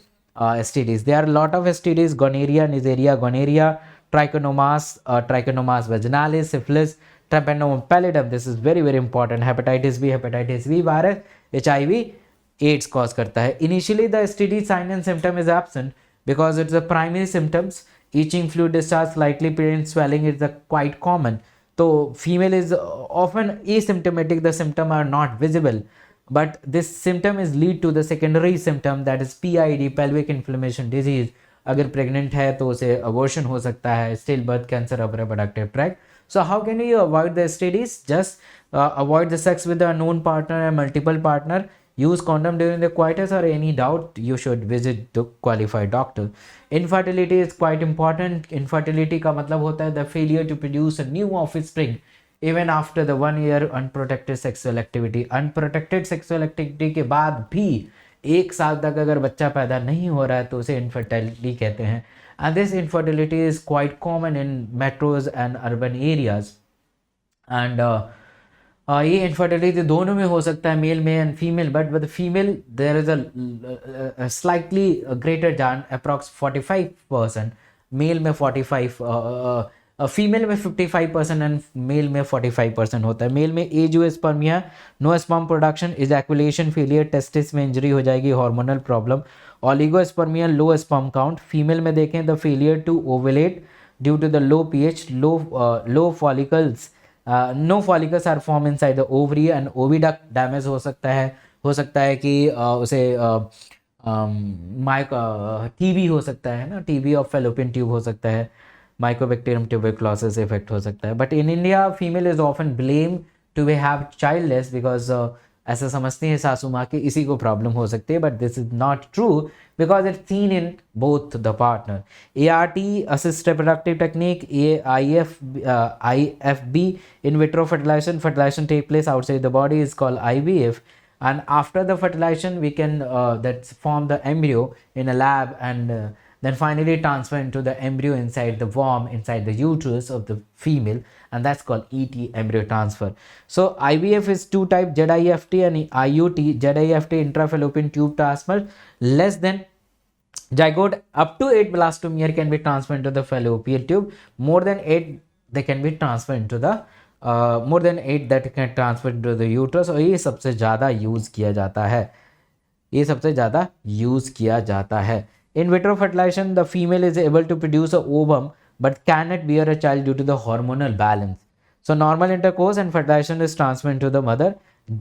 STDs. There are a lot of STDs: gonorrhea, Neisseria gonorrhea, trichomonas vaginalis, syphilis, trypanosome pallidum. This is very very important. Hepatitis B virus, HIV, AIDS cause करता है. Initially the STD sign and symptom is absent because it's the primary symptoms. Itching, fluid discharge, slightly pain, swelling is quite common. So female is often asymptomatic, the symptom are not visible, but this symptom is lead to the secondary symptom, that is PID, pelvic inflammation disease. अगर pregnant है तो उसे abortion हो सकता है, still birth, cancer of reproductive tract. So how can you avoid the STDs? Just avoid the sex with a known partner and multiple partner. Use condom during the coitus, or any doubt you should visit the qualified doctor. Infertility is quite important. Infertility का मतलब होता है the failure to produce a new offspring even after the 1 year unprotected sexual activity. Unprotected sexual activity के बाद भी 1 साल तक अगर बच्चा पैदा नहीं हो रहा है तो उसे infertility कहते हैं. And this infertility is quite common in metros and urban areas. And ये इनफर्टिलिटी दोनों में हो सकता है, मेल में and female, but with female there is a slightly greater chance, approx 45%, male में 45, फीमेल में 55% एंड मेल में 45% होता है. मेल में azoospermia, no sperm production, ejaculation failure, testis में इंजरी हो जाएगी, hormonal problem. Oligospermia, low sperm count. Female में देखें the failure to ovulate due to the low pH, low follicles, no follicles are form inside the ovary and oviduct damage हो सकता है कि उसे टीबी हो सकता है ना, टीबी ऑफ फेलोपियन ट्यूब हो सकता है, माइकोबैक्टीरियम ट्यूबरक्लोसिस इफेक्ट हो सकता है. But in India female is often blame to be have childless because ऐसा समझते हैं सासू माँ की इसी को प्रॉब्लम हो सकती है, but this is not true because it's seen in both the partner. ART, assist reproductive technique, IFB, in vitro fertilization take place outside the body is called IVF, and after the fertilization we can that's form the embryo in a lab, and then finally transfer into the embryo inside the womb, inside the uterus of the female, and that's called ET, embryo transfer. So IVF is 2 types, ZIFT and IUT. ZIFT, intrafallopian tube transfer, less than zygote up to 8 blastomere can be transferred into the fallopian tube. More than 8 they can be transferred into the more than 8 that can transfer into the uterus. और ये सबसे ज़्यादा use किया जाता है. In vitro fertilization, the female is able to produce a ovum but cannot bear a child due to the hormonal balance. So normal intercourse and fertilization is transferred into the mother.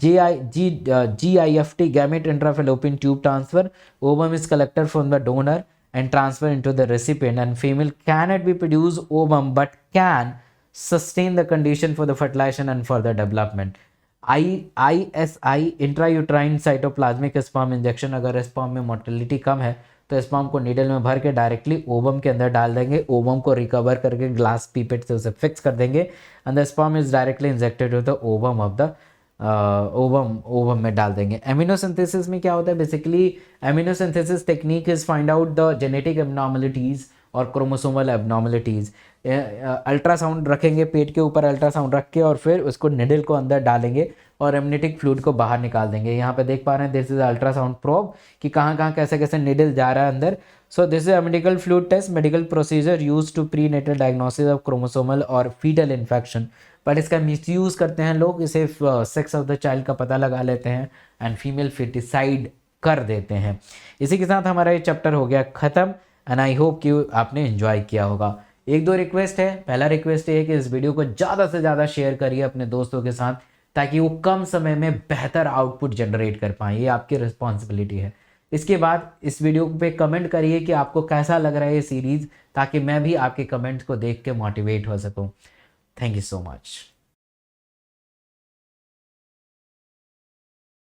GIFT, gamete intrafallopian tube transfer, ovum is collected from the donor and transferred into the recipient, and female cannot be produced ovum but can sustain the condition for the fertilization and further development. ISI, intrauterine cytoplasmic sperm injection. अगर sperm में motility कम है तो sperm को needle में भर के directly ovum के अंदर डाल देंगे, ओवम को रिकवर करके ग्लास पीपेट से उसे फिक्स कर देंगे, and the sperm is directly injected to the ovum of the ovum में डाल देंगे. एमिनोसिंथेसिस में क्या होता है? Basically amniocentesis technique is find out the genetic abnormalities और क्रोमोसोमल एबनॉर्मलिटीज़. अल्ट्रासाउंड रखेंगे पेट के ऊपर, अल्ट्रासाउंड रख के और फिर उसको निडल को अंदर डालेंगे और एमनिटिक फ्लूइड को बाहर निकाल देंगे. यहाँ पे देख पा रहे हैं दिस इज अल्ट्रासाउंड प्रोब कि कहाँ कहाँ कैसे कैसे निडल जा रहा है अंदर. सो दिस इज एमनिकल fluid test, medical procedure use to prenatal diagnosis of chromosomal और फीटल इन्फेक्शन. बट इसका मिसयूज़ करते हैं लोग, इसे सेक्स ऑफ द चाइल्ड का पता लगा लेते हैं एंड फीमेल फिटिसाइड कर देते हैं. इसी के साथ हमारा ये चैप्टर हो गया ख़त्म, एंड आई होप कि आपने एंजॉय किया होगा. 1-2 रिक्वेस्ट है. पहला रिक्वेस्ट ये है कि इस वीडियो को ज़्यादा से ज़्यादा शेयर करिए अपने दोस्तों के साथ, ताकि वो कम समय में बेहतर आउटपुट जनरेट कर पाएँ. ये आपकी रिस्पॉन्सिबिलिटी है. इसके बाद इस वीडियो पे कमेंट करिए कि आपको कैसा लग रहा है ये सीरीज़, ताकि मैं भी आपके कमेंट्स को देख के मोटिवेट हो सकूँ. Thank you so much.